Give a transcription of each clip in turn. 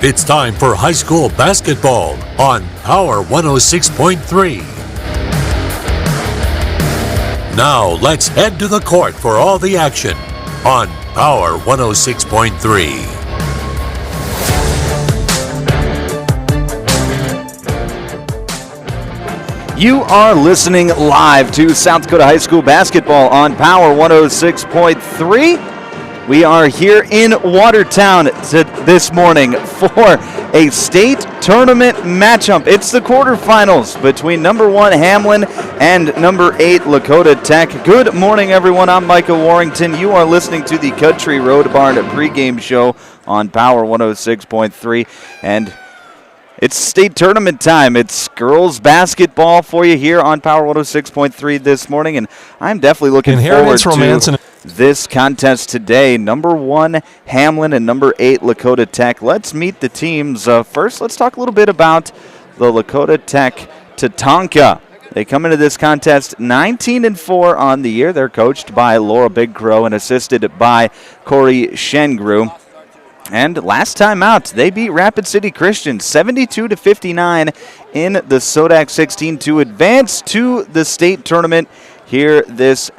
It's time for high school basketball on Power 106.3. Now let's head to the court for all the action on Power 106.3. You are listening live to South Dakota High School basketball on Power 106.3. We are here in Watertown this morning for a state tournament matchup. It's the quarterfinals between number 1 Hamlin and number 8 Lakota Tech. Good morning, everyone. I'm Micah Warrington. You are listening to the Country Road Barn pregame show on Power 106.3. And it's state tournament time. It's girls basketball for you here on Power 106.3 this morning, and I'm definitely looking forward to this contest today. Number 1 Hamlin and number 8 Lakota Tech. Let's meet the teams. First, let's talk a little bit about the Lakota Tech Tatanka. They come into this contest 19-4 on the year. They're coached by Laura Big Crow and assisted by Corey Shengru. And last time out, they beat Rapid City Christian 72-59 in the SODAC 16 to advance to the state tournament here this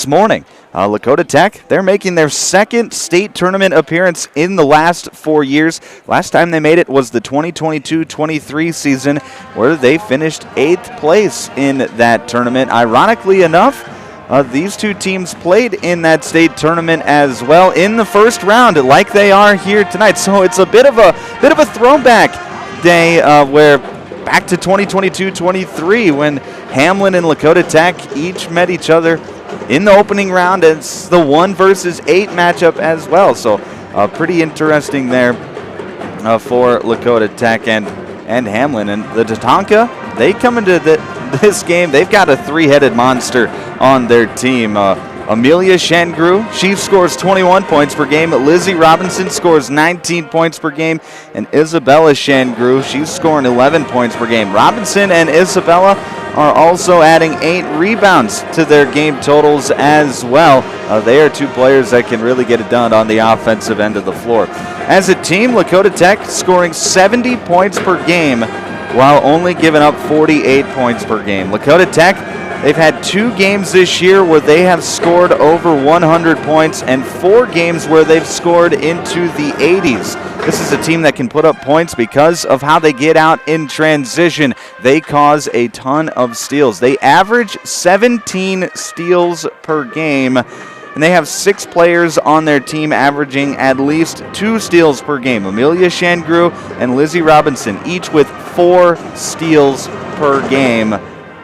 morning. Lakota Tech, they're making their second state tournament appearance in the last 4 years. Last time they made it was the 2022-23 season, where they finished 8th place in that tournament. Ironically enough, these two teams played in that state tournament as well in the first round, like they are here tonight. So it's a bit of a throwback day, where back to 2022-23 when Hamlin and Lakota Tech each met each other in the opening round. It's the 1 versus 8 matchup as well. So pretty interesting there for Lakota Tech and Hamlin. And the Tatanka, they come into this game, they've got a 3-headed monster on their team. Amelia Shangru, she scores 21 points per game. Lizzie Robinson scores 19 points per game. And Isabella Shangru, she's scoring 11 points per game. Robinson and Isabella are also adding 8 rebounds to their game totals as well. They are 2 players that can really get it done on the offensive end of the floor. As a team, Lakota Tech scoring 70 points per game while only giving up 48 points per game. Lakota Tech, they've had 2 games this year where they have scored over 100 points and 4 games where they've scored into the 80s. This is a team that can put up points because of how they get out in transition. They cause a ton of steals. They average 17 steals per game, and they have 6 players on their team averaging at least 2 steals per game. Amelia Shangru and Lizzie Robinson, each with 4 steals per game.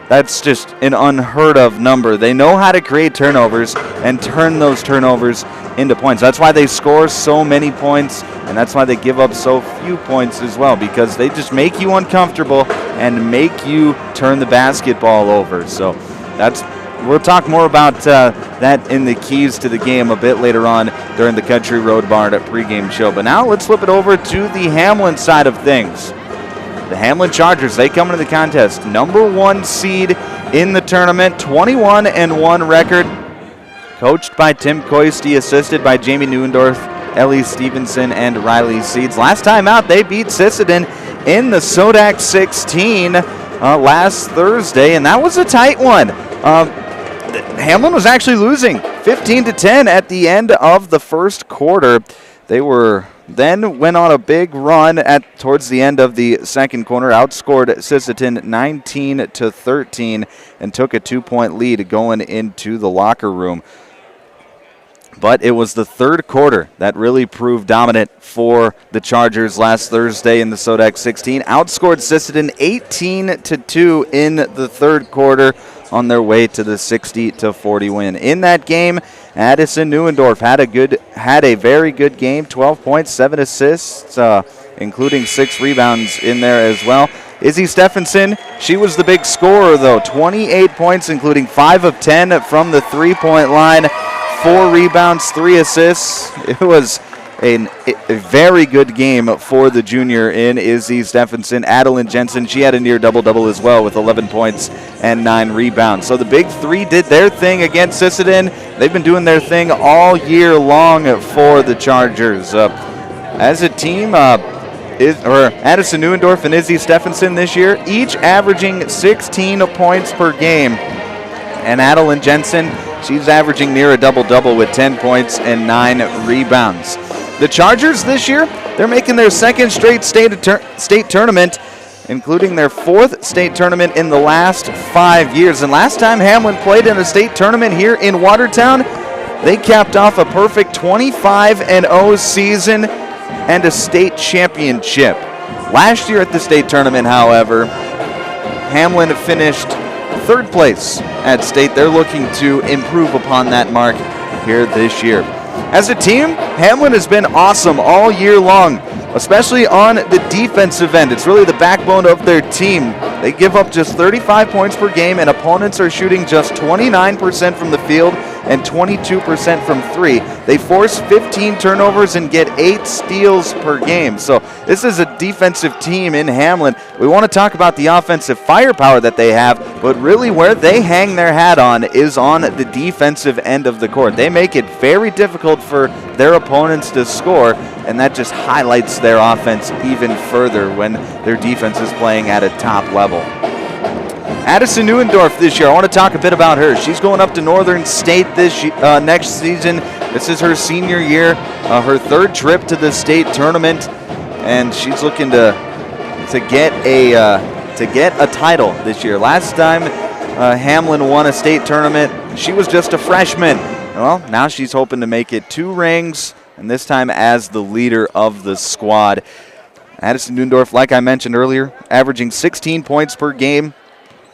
That's just an unheard of number. They know how to create turnovers and turn those turnovers into points. That's why they score so many points, and that's why they give up so few points as well, because they just make you uncomfortable and make you turn the basketball over. So we'll talk more about that in the keys to the game a bit later on during the Country Road Barn pregame show. But now let's flip it over to the Hamlin side of things. The Hamlin Chargers, they come into the contest number 1 seed in the tournament, 21-1 record, coached by Tim Coisty, assisted by Jamie Neuendorf, Ellie Stevenson, and Riley Seeds. Last time out, they beat Sisseton in the SODAC 16 last Thursday, and that was a tight one. Hamlin was actually losing 15-10 at the end of the first quarter. They then went on a big run towards the end of the second quarter, outscored Sisseton 19-13, and took a 2-point lead going into the locker room. But it was the third quarter that really proved dominant for the Chargers last Thursday in the SODAC 16. Outscored Sisseton 18-2 in the third quarter on their way to the 60-40 win. In that game, Addison Neuendorf had a very good game, 12 points, 7 assists, including 6 rebounds in there as well. Izzy Stephenson, she was the big scorer though, 28 points, including 5 of 10 from the 3-point line, 4 rebounds, 3 assists. It was a very good game for the junior in Izzy Stephenson. Adeline Jensen, she had a near double-double as well with 11 points and 9 rebounds. So the big 3 did their thing against Sisseton. They've been doing their thing all year long for the Chargers. As a team, Addison Neuendorf and Izzy Stephenson this year, each averaging 16 points per game. And Adeline Jensen, she's averaging near a double-double with 10 points and 9 rebounds. The Chargers this year, they're making their second straight state tournament, including their fourth state tournament in the last 5 years. And last time Hamlin played in a state tournament here in Watertown, they capped off a perfect 25-0 season and a state championship. Last year at the state tournament, however, Hamlin finished third place at state. They're looking to improve upon that mark here this year. As a team, Hamlin has been awesome all year long, especially on the defensive end. It's really the backbone of their team. They give up just 35 points per game, and opponents are shooting just 29% from the field and 22% from three. They force 15 turnovers and get 8 steals per game. So this is a defensive team in Hamlin. We want to talk about the offensive firepower that they have, but really where they hang their hat on is on the defensive end of the court. They make it very difficult for their opponents to score, and that just highlights their offense even further when their defense is playing at a top level. Addison Neuendorf this year, I want to talk a bit about her. She's going up to Northern State next season. This is her senior year, her third trip to the state tournament, and she's looking to get a title this year. Last time Hamlin won a state tournament, she was just a freshman. Well, now she's hoping to make it 2 rings, and this time as the leader of the squad. Addison Neuendorf, like I mentioned earlier, averaging 16 points per game,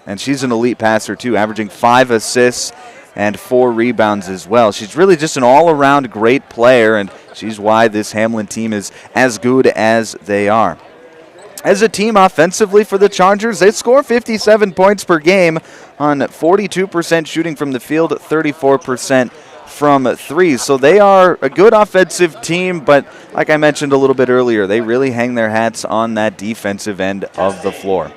and she's an elite passer too, averaging 5 assists and 4 rebounds as well. She's really just an all-around great player, and she's why this Hamlin team is as good as they are. As a team offensively for the Chargers, they score 57 points per game on 42% shooting from the field, 34% from 3. So they are a good offensive team, but like I mentioned a little bit earlier, they really hang their hats on that defensive end of the floor.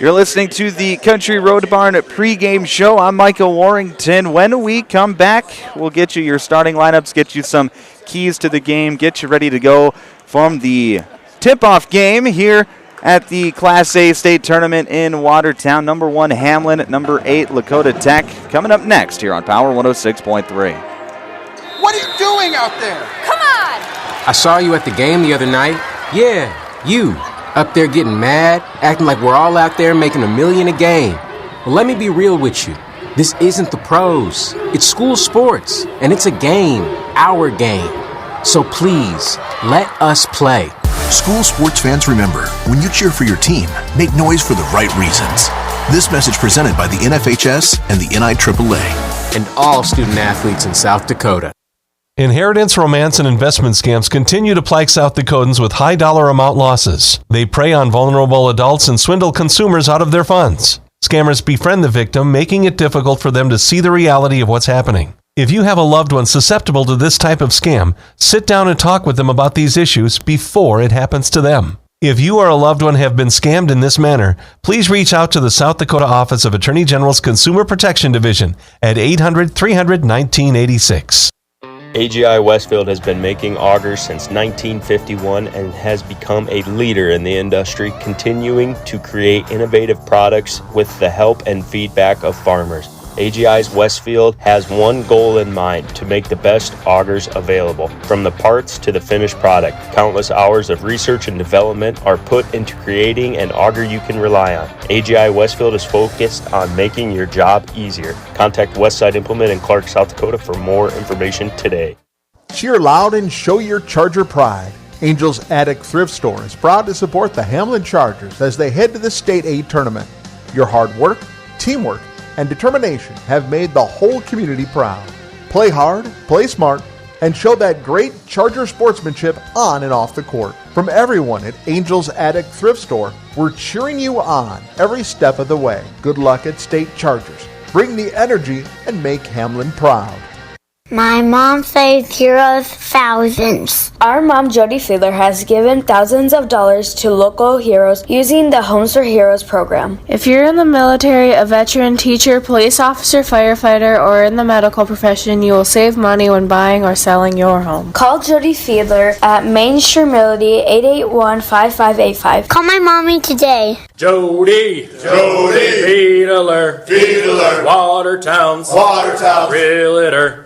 You're listening to the Country Road Barn pregame show. I'm Michael Warrington. When we come back, we'll get you your starting lineups, get you some keys to the game, get you ready to go from the tip-off game here at the Class A state tournament in Watertown. Number 1, Hamlin. Number 8, Lakota Tech. Coming up next here on Power 106.3. What are you doing out there? Come on! I saw you at the game the other night. Yeah, you. Up there getting mad, acting like we're all out there making $1 million a game. Well, let me be real with you. This isn't the pros. It's school sports, and it's a game, our game. So please, let us play. School sports fans, remember, when you cheer for your team, make noise for the right reasons. This message presented by the NFHS and the NIAAA. And all student athletes in South Dakota. Inheritance, romance, and investment scams continue to plague South Dakotans with high dollar amount losses. They prey on vulnerable adults and swindle consumers out of their funds. Scammers befriend the victim, making it difficult for them to see the reality of what's happening. If you have a loved one susceptible to this type of scam, sit down and talk with them about these issues before it happens to them. If you or a loved one have been scammed in this manner, please reach out to the South Dakota Office of Attorney General's Consumer Protection Division at 800-300-1986. AGI Westfield has been making augers since 1951 and has become a leader in the industry, continuing to create innovative products with the help and feedback of farmers. AGI's Westfield has one goal in mind: to make the best augers available. From the parts to the finished product, countless hours of research and development are put into creating an auger you can rely on. AGI Westfield is focused on making your job easier. Contact Westside Implement in Clark, South Dakota for more information today. Cheer loud and show your Charger pride. Angel's Attic Thrift Store is proud to support the Hamlin Chargers as they head to the State A tournament. Your hard work, teamwork, and determination have made the whole community proud. Play hard, play smart, and show that great Charger sportsmanship on and off the court. From everyone at Angel's Attic Thrift Store, we're cheering you on every step of the way. Good luck at State Chargers. Bring the energy and make Hamlin proud. My mom saved heroes thousands. Our mom, Jody Fiedler, has given thousands of dollars to local heroes using the Homes for Heroes program. If you're in the military, a veteran, teacher, police officer, firefighter, or in the medical profession, you will save money when buying or selling your home. Call Jody Fiedler at Main Street Melody 881-5585. Call my mommy today. Jody, Fiedler, Watertown's, Realtor.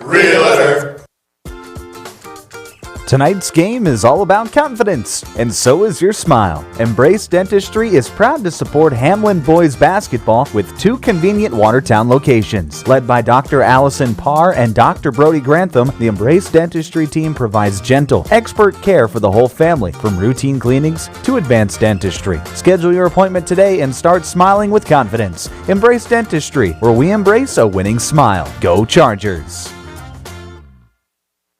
Tonight's game is all about confidence, and so is your smile. Embrace Dentistry is proud to support Hamlin boys basketball with 2 convenient Watertown locations. Led by Dr. Allison Parr and Dr. Brody Grantham, the Embrace Dentistry team provides gentle, expert care for the whole family, from routine cleanings to advanced dentistry. Schedule your appointment today and start smiling with confidence. Embrace Dentistry, where we embrace a winning smile. Go Chargers!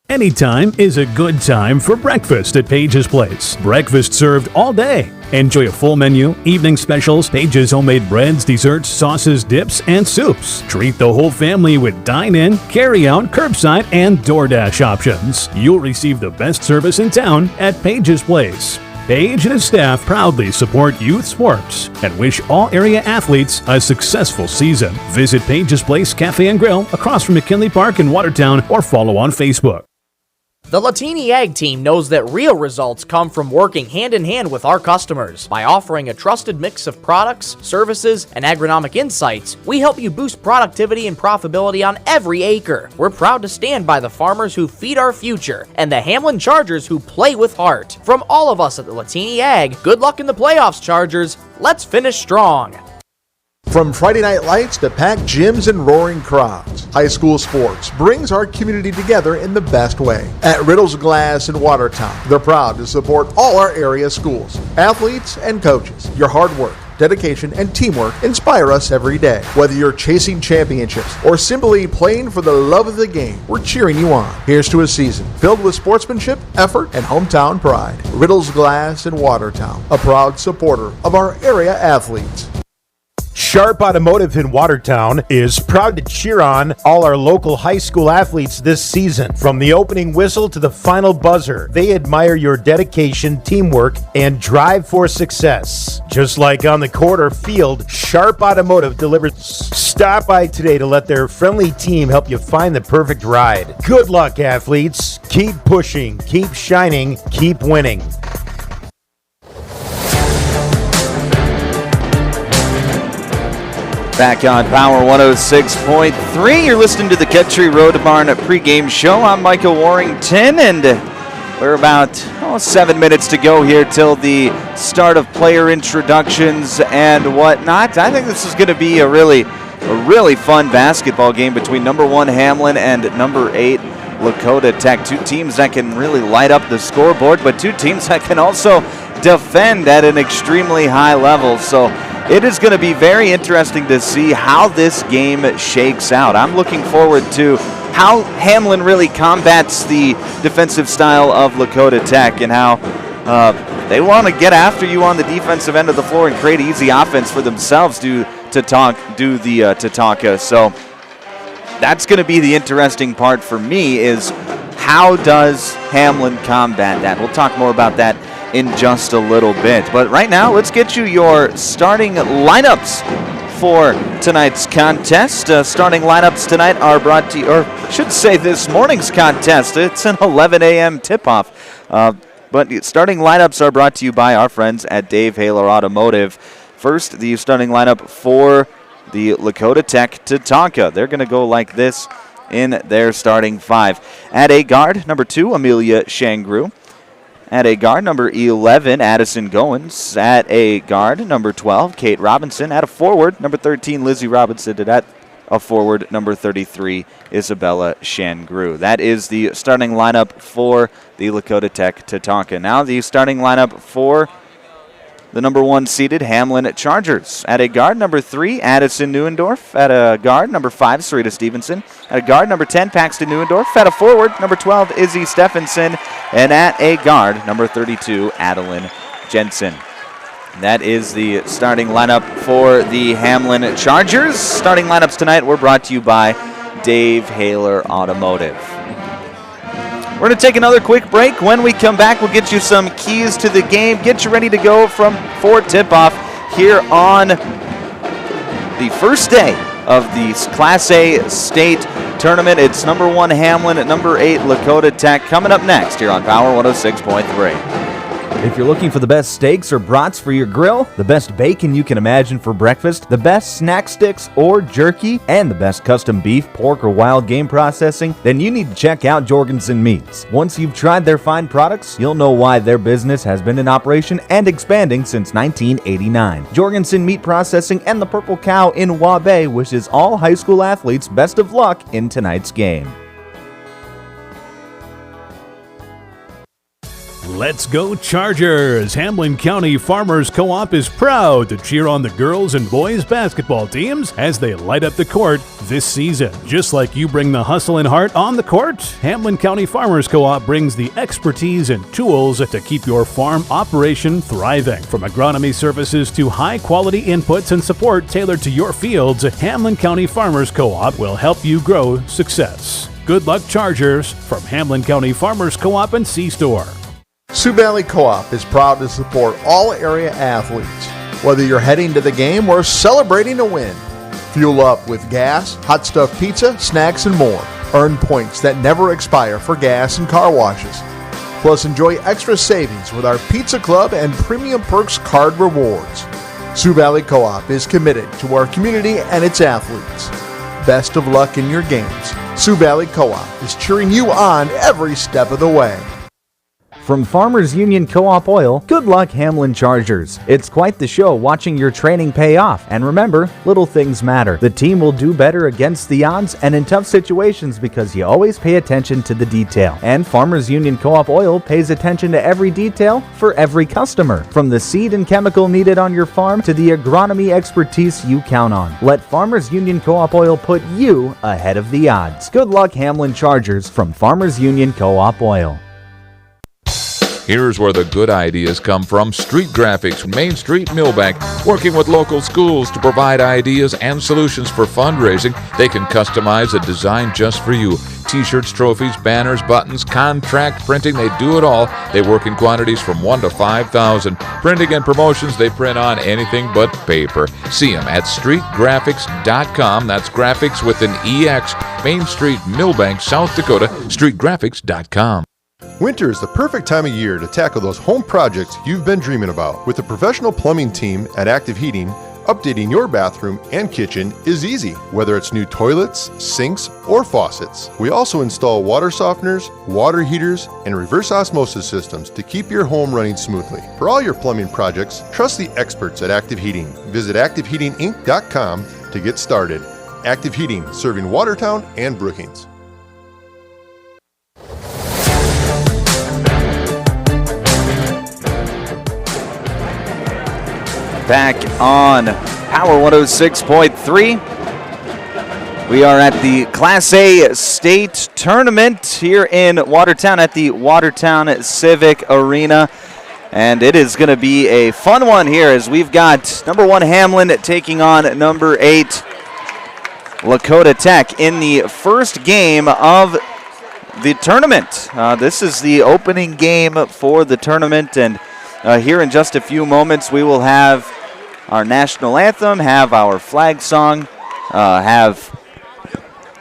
Anytime is a good time for breakfast at Page's Place. Breakfast served all day. Enjoy a full menu, evening specials, Page's homemade breads, desserts, sauces, dips, and soups. Treat the whole family with dine-in, carry-out, curbside, and DoorDash options. You'll receive the best service in town at Page's Place. Page and his staff proudly support youth sports and wish all area athletes a successful season. Visit Page's Place Cafe and Grill across from McKinley Park in Watertown, or follow on Facebook. The Latini Ag team knows that real results come from working hand-in-hand with our customers. By offering a trusted mix of products, services, and agronomic insights, we help you boost productivity and profitability on every acre. We're proud to stand by the farmers who feed our future and the Hamlin Chargers who play with heart. From all of us at the Latini Ag, good luck in the playoffs, Chargers. Let's finish strong. From Friday night lights to packed gyms and roaring crowds, high school sports brings our community together in the best way. At Riddle's Glass in Watertown, they're proud to support all our area schools, athletes, and coaches. Your hard work, dedication, and teamwork inspire us every day. Whether you're chasing championships or simply playing for the love of the game, we're cheering you on. Here's to a season filled with sportsmanship, effort, and hometown pride. Riddle's Glass in Watertown, a proud supporter of our area athletes. Sharp Automotive in Watertown is proud to cheer on all our local high school athletes this season. From the opening whistle to the final buzzer, they admire your dedication, teamwork, and drive for success. Just like on the court or field, Sharp Automotive delivers. Stop by today to let their friendly team help you find the perfect ride. Good luck, athletes. Keep pushing, keep shining, keep winning. Back on Power 106.3, you're listening to the Country Road Barn pregame show. I'm Michael Warrington, and we're about 7 minutes to go here till the start of player introductions and whatnot. I think this is going to be a really fun basketball game between number 1 Hamlin and number 8 Lakota Tech. 2 teams that can really light up the scoreboard, but 2 teams that can also defend at an extremely high level. So it is going to be very interesting to see how this game shakes out. I'm looking forward to how Hamlin really combats the defensive style of Lakota Tech and how they want to get after you on the defensive end of the floor and create easy offense for themselves do the Tatanka. So that's going to be the interesting part for me, is how does Hamlin combat that? We'll talk more about that in just a little bit. But right now, let's get you your starting lineups for tonight's contest. Starting lineups tonight are brought to you, or I should say this morning's contest. It's an 11 a.m. tip-off. But starting lineups are brought to you by our friends at Dave Haler Automotive. First, the starting lineup for the Lakota Tech Tatanka. They're going to go like this in their starting 5. At a guard, number 2, Amelia Shangru. At a guard, number 11, Addison Goins. At a guard, number 12, Kate Robinson. At a forward, number 13, Lizzie Robinson. And at a forward, number 33, Isabella Shangru. That is the starting lineup for the Lakota Tech Tatanka. Now the starting lineup for the number 1 seeded Hamlin Chargers. At a guard, number 3, Addison Neuendorf. At a guard, number 5, Sarita Stevenson. At a guard, number 10, Paxton Neuendorf. At a forward, number 12, Izzy Stephenson. And at a guard, number 32, Adeline Jensen. That is the starting lineup for the Hamlin Chargers. Starting lineups tonight were brought to you by Dave Haler Automotive. We're going to take another quick break. When we come back, we'll get you some keys to the game, get you ready to go for tip-off here on the first day of the Class A state tournament. It's number 1 Hamlin at number 8 Lakota Tech coming up next here on Power 106.3. If you're looking for the best steaks or brats for your grill, the best bacon you can imagine for breakfast, the best snack sticks or jerky, and the best custom beef, pork, or wild game processing, then you need to check out Jorgensen Meats. Once you've tried their fine products, you'll know why their business has been in operation and expanding since 1989. Jorgensen Meat Processing and the Purple Cow in Waubay wishes all high school athletes best of luck in tonight's game. Let's go Chargers! Hamlin County Farmers Co-op is proud to cheer on the girls and boys basketball teams as they light up the court this season. Just like you bring the hustle and heart on the court, Hamlin County Farmers Co-op brings the expertise and tools to keep your farm operation thriving. From agronomy services to high-quality inputs and support tailored to your fields, Hamlin County Farmers Co-op will help you grow success. Good luck, Chargers, from Hamlin County Farmers Co-op and C-Store. Sioux Valley Co-op is proud to support all area athletes, whether you're heading to the game or celebrating a win. Fuel up with gas, hot stuffed pizza, snacks, and more. Earn points that never expire for gas and car washes. Plus, enjoy extra savings with our Pizza Club and Premium Perks card rewards. Sioux Valley Co-op is committed to our community and its athletes. Best of luck in your games. Sioux Valley Co-op is cheering you on every step of the way. From Farmers Union Co-op Oil, good luck Hamlin Chargers. It's quite the show watching your training pay off. And remember, little things matter. The team will do better against the odds and in tough situations because you always pay attention to the detail. And Farmers Union Co-op Oil pays attention to every detail for every customer. From the seed and chemical needed on your farm to the agronomy expertise you count on. Let Farmers Union Co-op Oil put you ahead of the odds. Good luck Hamlin Chargers from Farmers Union Co-op Oil. Here's where the good ideas come from. Street Graphics, Main Street, Millbank, working with local schools to provide ideas and solutions for fundraising. They can customize a design just for you. T-shirts, trophies, banners, buttons, contract printing, they do it all. They work in quantities from 1 to 5,000. Printing and promotions, they print on anything but paper. See them at streetgraphics.com. That's graphics with an EX. Main Street, Millbank, South Dakota, streetgraphics.com. Winter is the perfect time of year to tackle those home projects you've been dreaming about. With the professional plumbing team at Active Heating, updating your bathroom and kitchen is easy, whether it's new toilets, sinks, or faucets. We also install water softeners, water heaters, and reverse osmosis systems to keep your home running smoothly. For all your plumbing projects, trust the experts at Active Heating. Visit ActiveHeatingInc.com to get started. Active Heating, serving Watertown and Brookings. Back on Power 106.3. We are at the Class A state tournament here in Watertown at the Watertown Civic Arena. And it is going to be a fun one here as we've got number 1 Hamlin taking on number 8 Lakota Tech in the first game of the tournament. This is the opening game for the tournament, and here in just a few moments we will have our national anthem, have our flag song, have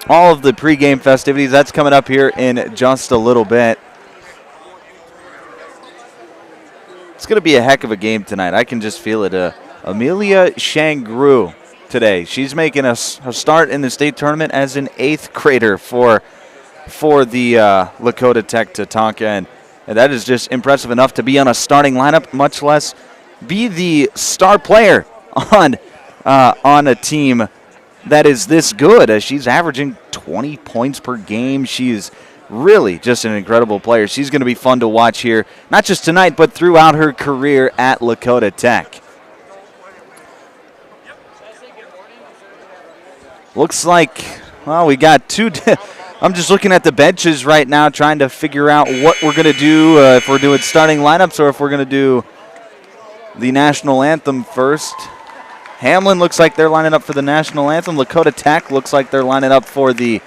all of the pregame festivities. That's coming up here in just a little bit. It's going to be a heck of a game tonight. I can just feel it. Amelia Shangru today. She's making a start in the state tournament as an 8th grader for the Lakota Tech Tatanka, and that is just impressive enough to be on a starting lineup, much less be the star player on a team that is this good. She's averaging 20 points per game. She is really just an incredible player. She's going to be fun to watch here, not just tonight, but throughout her career at Lakota Tech. Looks like, well, we got two. I'm just looking at the benches right now, trying to figure out what we're going to do, if we're doing starting lineups or if we're going to do the national anthem first. Hamlin looks like they're lining up for the national anthem. Lakota Tech looks like they're lining up for the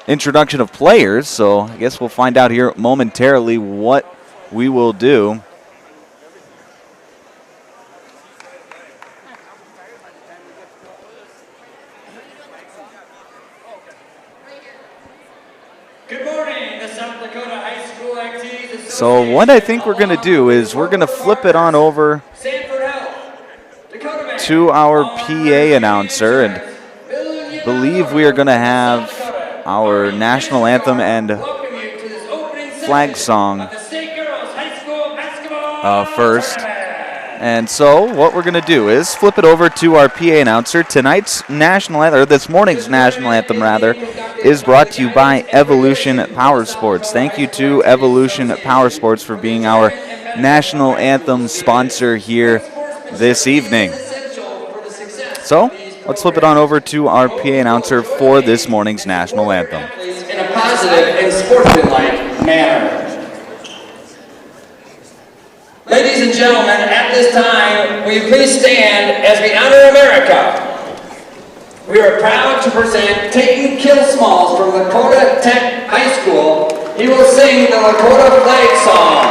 introduction of players, so I guess we'll find out here momentarily what we will do. Good morning, the South Dakota High School Activities. So what I think we're going to do is we're going to flip it on over to our PA announcer, and believe we are going to have our national anthem and flag song first. And so what we're going to do is flip it over to our PA announcer. Tonight's national anthem, or this morning's national anthem rather, is brought to you by Evolution Power Sports. Thank you to Evolution Power Sports for being our national anthem sponsor here this evening. So let's flip it on over to our PA announcer for this morning's national anthem. In a positive and sportsmanlike manner. Ladies and gentlemen, at this time, will you please stand as we honor America? We are proud to present Tayton Kill Smalls from Lakota Tech High School. He will sing the Lakota Flag Song,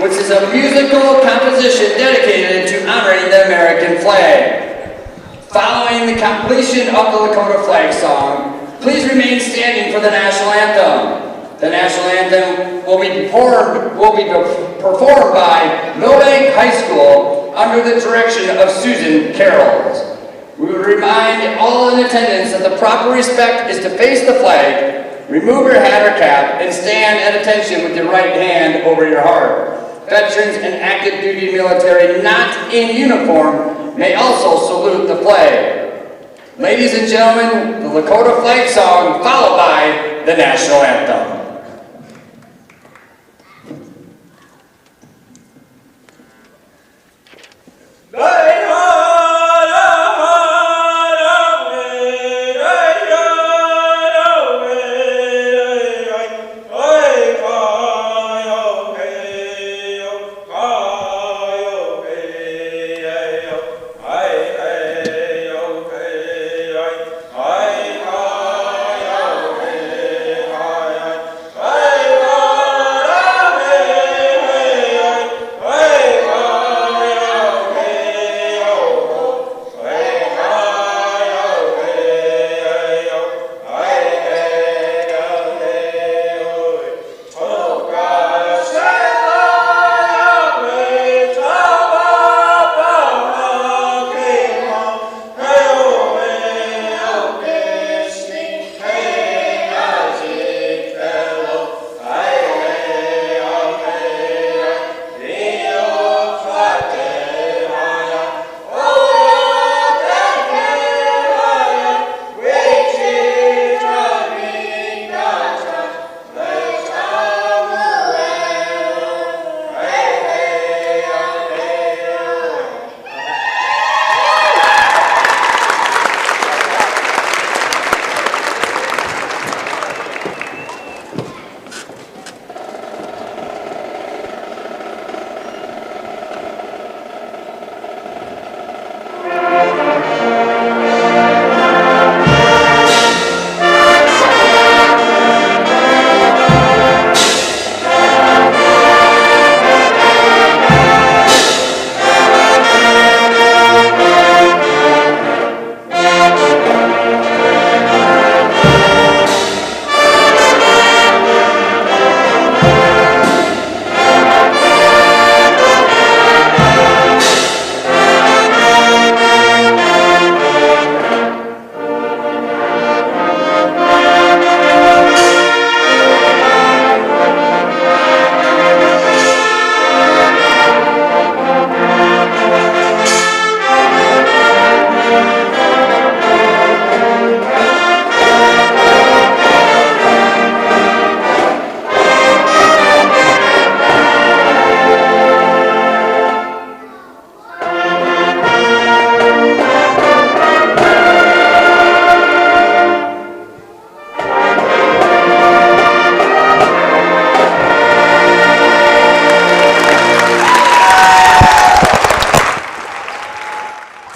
which is a musical composition dedicated to honoring the American flag. Following the completion of the Lakota Flag Song, please remain standing for the national anthem. The national anthem will be performed by Millbank High School under the direction of Susan Carroll. We would remind all in attendance that the proper respect is to face the flag, remove your hat or cap, and stand at attention with your right hand over your heart. Veterans and active duty military not in uniform may also salute the flag. Ladies and gentlemen, the Lakota Flag Song followed by the national anthem.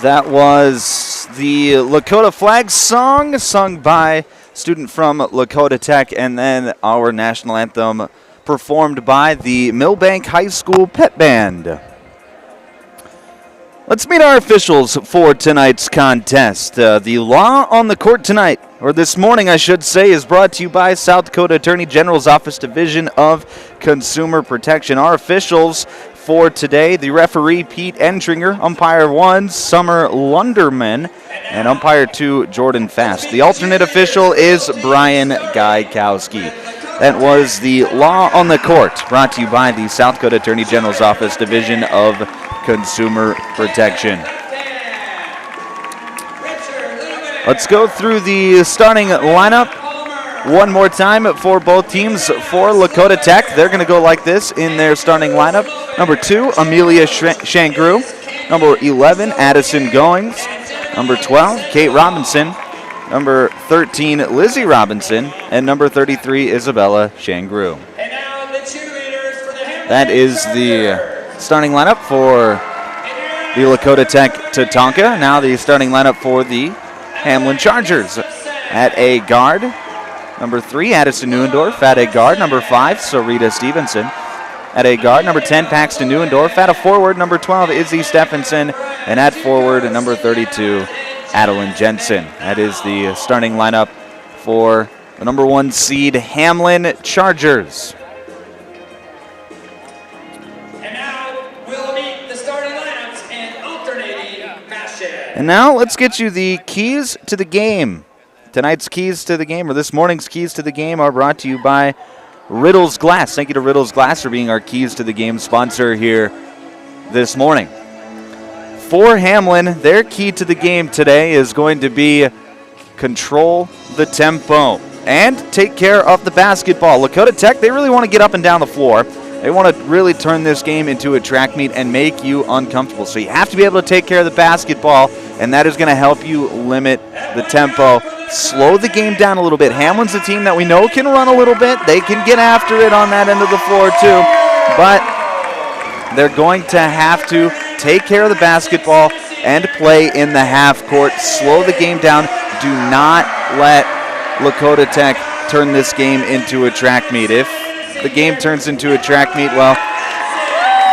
That was the Lakota Flag Song sung by student from Lakota Tech, and then our national anthem performed by the Millbank High School Pet Band. Let's meet our officials for tonight's contest. The law on the court tonight, or this morning I should say, is brought to you by South Dakota Attorney General's Office Division of Consumer Protection. Our officials for today, the referee Pete Entringer, umpire 1 Summer Lunderman, and umpire 2 Jordan Fast. The alternate official is Brian Gaikowski. That was the law on the court, brought to you by the South Dakota Attorney General's Office Division of Consumer Protection. Let's go through the starting lineup one more time for both teams. For Lakota Tech, they're going to go like this in their starting lineup. Number 2, Amelia Shangru. Number 11, Addison Goings. Number 12, Kate Robinson. Number 13, Lizzie Robinson. And number 33, Isabella Shangru. That is the starting lineup for the Lakota Tech Tatanka. Now the starting lineup for the Hamlin Chargers. At a guard, number 3, Addison Neuendorf. At a guard, number 5, Sarita Stevenson. At a guard, number 10, Paxton Neuendorf. At a forward, number 12, Izzy Stephenson. And at forward, number 32, Adeline Jensen. That is the starting lineup for the number 1 seed Hamlin Chargers. And now let's get you the keys to the game. Tonight's keys to the game, or this morning's keys to the game, are brought to you by Riddle's Glass. Thank you to Riddle's Glass for being our keys to the game sponsor here this morning. For Hamlin, their key to the game today is going to be control the tempo and take care of the basketball. Lakota Tech, they really want to get up and down the floor. They want to really turn this game into a track meet and make you uncomfortable. So you have to be able to take care of the basketball, and that is going to help you limit the tempo. Slow the game down a little bit. Hamlin's a team that we know can run a little bit. They can get after it on that end of the floor too. But they're going to have to take care of the basketball and play in the half court. Slow the game down. Do not let Lakota Tech turn this game into a track meet. If the game turns into a track meet, well,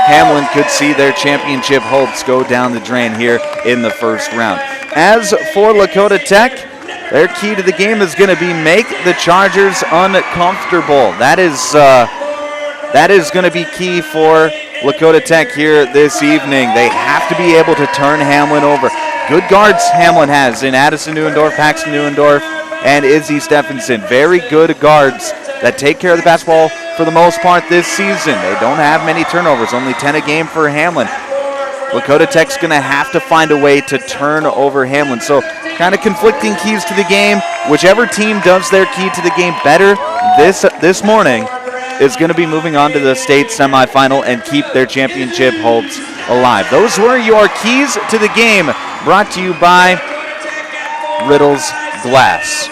Hamlin could see their championship hopes go down the drain here in the first round. As for Lakota Tech, their key to the game is going to be make the Chargers uncomfortable. That is going to be key for Lakota Tech here this evening. They have to be able to turn Hamlin over. Good guards Hamlin has in Addison Neuendorf, Paxton Neuendorf, and Izzy Stephenson. Very good guards that take care of the basketball for the most part this season. They don't have many turnovers, only 10 a game for Hamlin. Lakota Tech's going to have to find a way to turn over Hamlin. So kind of conflicting keys to the game. Whichever team does their key to the game better this morning is going to be moving on to the state semifinal and keep their championship hopes alive. Those were your keys to the game, brought to you by Riddle's Glass.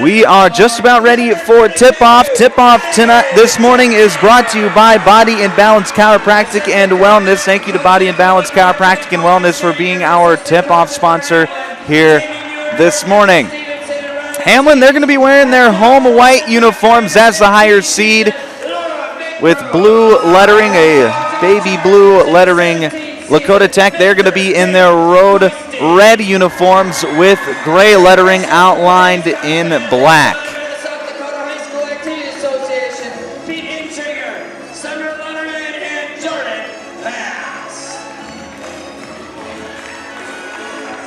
We are just about ready for tip-off. Tip-off tonight, this morning, is brought to you by Body and Balance Chiropractic and Wellness. Thank you to Body and Balance Chiropractic and Wellness for being our tip-off sponsor here this morning. Hamlin, they're going to be wearing their home white uniforms as the higher seed with blue lettering, a baby blue lettering. Lakota Tech, they're going to be in their road red uniforms with gray lettering outlined in black.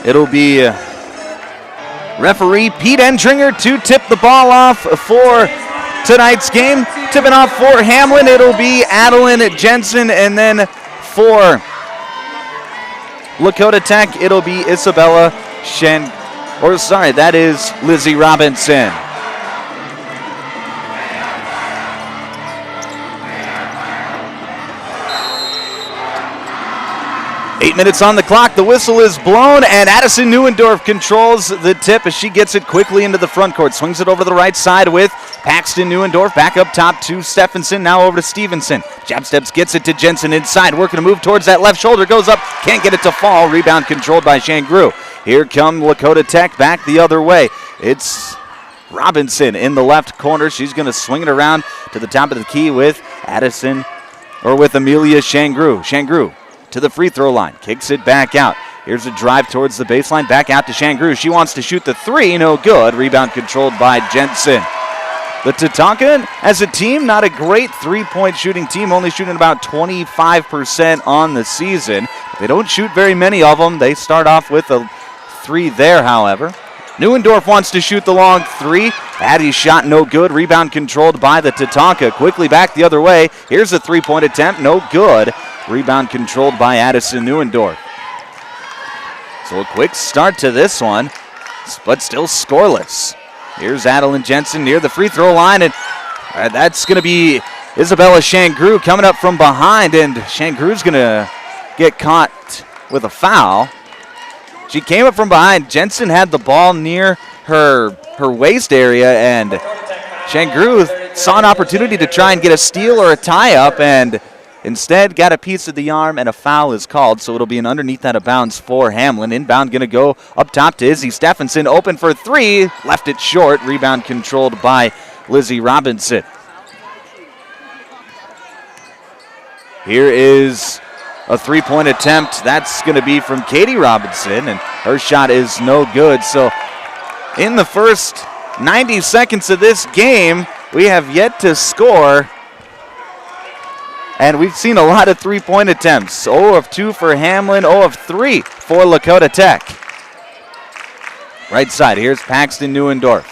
It'll be referee Pete Entringer to tip the ball off for tonight's game. Tipping off for Hamlin, it'll be Adeline Jensen, and then for Lakota Tech, it'll be Isabella that is Lizzie Robinson. Eight minutes on the clock. The whistle is blown, and Addison Neuendorf controls the tip as she gets it quickly into the front court. Swings it over the right side with Paxton Neuendorf back up top to Stephenson, now over to Stevenson. Jab steps, gets it to Jensen inside, working to move towards that left shoulder, goes up, can't get it to fall. Rebound controlled by Shangru. Here come Lakota Tech back the other way. It's Robinson in the left corner. She's going to swing it around to the top of the key with Addison, or with Amelia Shangru. Shangru to the free throw line, kicks it back out. Here's a drive towards the baseline, back out to Shangru. She wants to shoot the three, no good. Rebound controlled by Jensen. The Tatanka, as a team, not a great three-point shooting team, only shooting about 25% on the season. They don't shoot very many of them. They start off with a three there, however. Neuendorf wants to shoot the long three. Addie's shot no good. Rebound controlled by the Tatanka. Quickly back the other way. Here's a three-point attempt, no good. Rebound controlled by Addison Neuendorf. So a quick start to this one, but still scoreless. Here's Adeline Jensen near the free throw line, and that's going to be Isabella Shangru coming up from behind, and Shangru's going to get caught with a foul. She came up from behind. Jensen had the ball near her waist area, and Shangru saw an opportunity to try and get a steal or a tie-up, and instead got a piece of the arm, and a foul is called, so it'll be an underneath out of bounds for Hamlin. Inbound going to go up top to Izzy Stephenson. Open for three. Left it short. Rebound controlled by Lizzie Robinson. Here is a three-point attempt. That's going to be from Katie Robinson, and her shot is no good. So in the first 90 seconds of this game, we have yet to score. And we've seen a lot of three-point attempts. 0 of 2 for Hamlin, 0 of 3 for Lakota Tech. Right side, here's Paxton Neuendorf.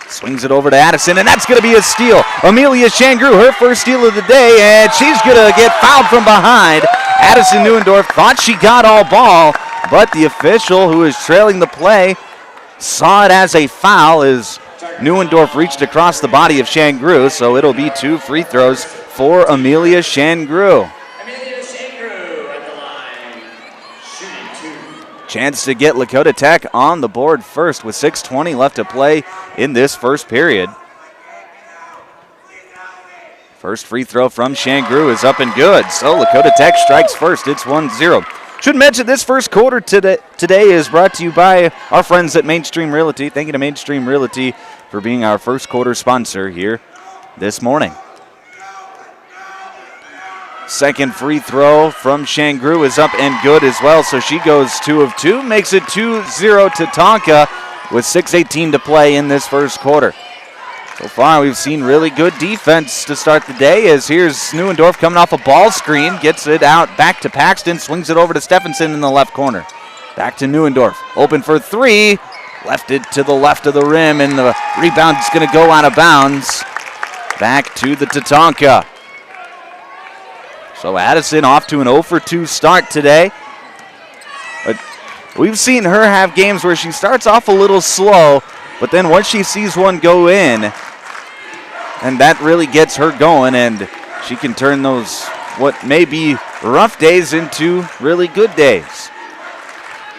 Swings it over to Addison, and that's going to be a steal. Amelia Shangru, her first steal of the day, and she's going to get fouled from behind. Addison Neuendorf thought she got all ball, but the official, who is trailing the play, saw it as a foul as Neuendorf reached across the body of Shangru, so it'll be 2 free throws for Amelia Shangru. Chance to get Lakota Tech on the board first with 6:20 left to play in this first period. First free throw from Shangru is up and good, so Lakota Tech strikes first. It's 1-0. Should mention this first quarter today is brought to you by our friends at Mainstream Realty. Thank you to Mainstream Realty for being our first quarter sponsor here this morning. Second free throw from Shangru is up and good as well, so she goes 2 of 2, makes it 2-0 to Tonka with 6:18 to play in this first quarter. So far, we've seen really good defense to start the day, as here's Neuendorf coming off a ball screen, gets it out back to Paxton, swings it over to Stephenson in the left corner. Back to Neuendorf, open for three, left it to the left of the rim, and the rebound's going to go out of bounds. Back to the Tatanka. So Addison off to an 0 for 2 start today. But we've seen her have games where she starts off a little slow, but then once she sees one go in, and that really gets her going, and she can turn those what may be rough days into really good days.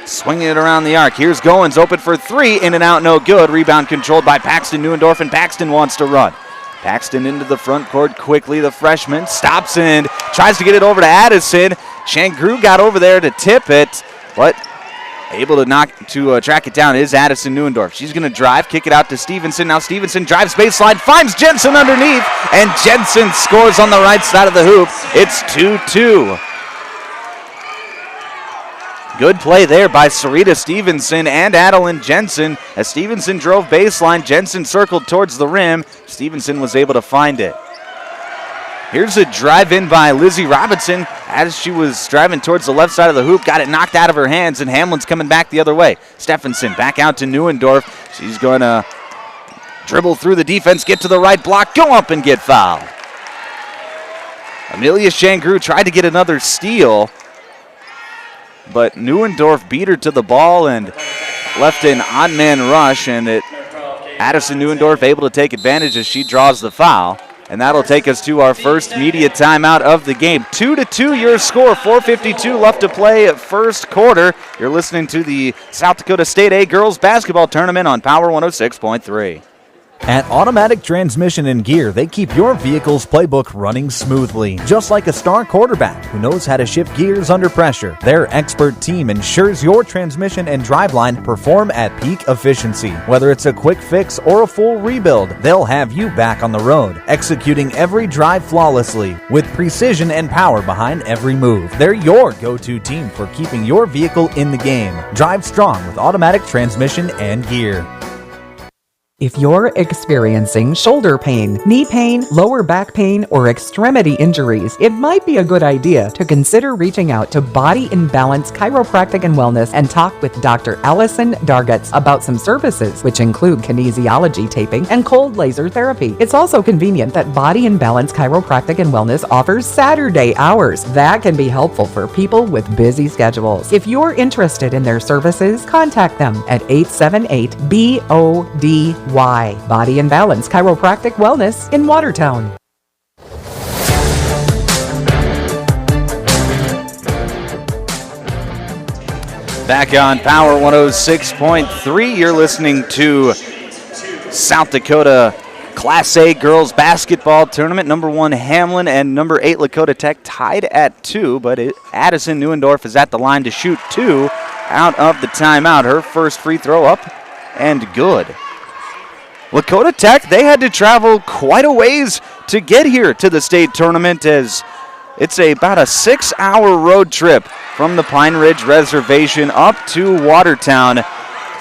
Swinging it around the arc. Here's Goins, open for three, in and out, no good. Rebound controlled by Paxton Neuendorf, and Paxton wants to run. Paxton into the front court quickly. The freshman stops and tries to get it over to Addison. Shangru got over there to tip it, but able to track it down is Addison Neuendorf. She's going to drive, kick it out to Stevenson. Now Stevenson drives baseline, finds Jensen underneath, and Jensen scores on the right side of the hoop. It's 2-2. Good play there by Sarita Stevenson and Adeline Jensen. As Stevenson drove baseline, Jensen circled towards the rim. Stevenson was able to find it. Here's a drive in by Lizzie Robinson as she was driving towards the left side of the hoop. Got it knocked out of her hands, and Hamlin's coming back the other way. Stephenson back out to Neuendorf. She's going to dribble through the defense, get to the right block, go up and get fouled. Amelia Shangru tried to get another steal, but Neuendorf beat her to the ball and left an odd man rush, and Addison Neuendorf able to take advantage as she draws the foul. And that'll take us to our first media timeout of the game. 2-2 your score, 4:52 left to play at first quarter. You're listening to the South Dakota State A Girls Basketball Tournament on Power 106.3. At Automatic Transmission and Gear, they keep your vehicle's playbook running smoothly. Just like a star quarterback who knows how to shift gears under pressure, their expert team ensures your transmission and driveline perform at peak efficiency. Whether it's a quick fix or a full rebuild, they'll have you back on the road, executing every drive flawlessly with precision and power behind every move. They're your go-to team for keeping your vehicle in the game. Drive strong with Automatic Transmission and Gear. If you're experiencing shoulder pain, knee pain, lower back pain, or extremity injuries, it might be a good idea to consider reaching out to Body in Balance Chiropractic and Wellness and talk with Dr. Allison Dargutz about some services, which include kinesiology taping and cold laser therapy. It's also convenient that Body in Balance Chiropractic and Wellness offers Saturday hours. That can be helpful for people with busy schedules. If you're interested in their services, contact them at 878-BODY. Body and Balance Chiropractic Wellness in Watertown. Back on Power 106.3, you're listening to South Dakota Class A Girls Basketball Tournament. Number 1 Hamlin and number 8 Lakota Tech tied at 2, but Addison Neuendorf is at the line to shoot 2 out of the timeout. Her first free throw up and good. Lakota Tech, they had to travel quite a ways to get here to the state tournament, as it's about a 6-hour road trip from the Pine Ridge Reservation up to Watertown.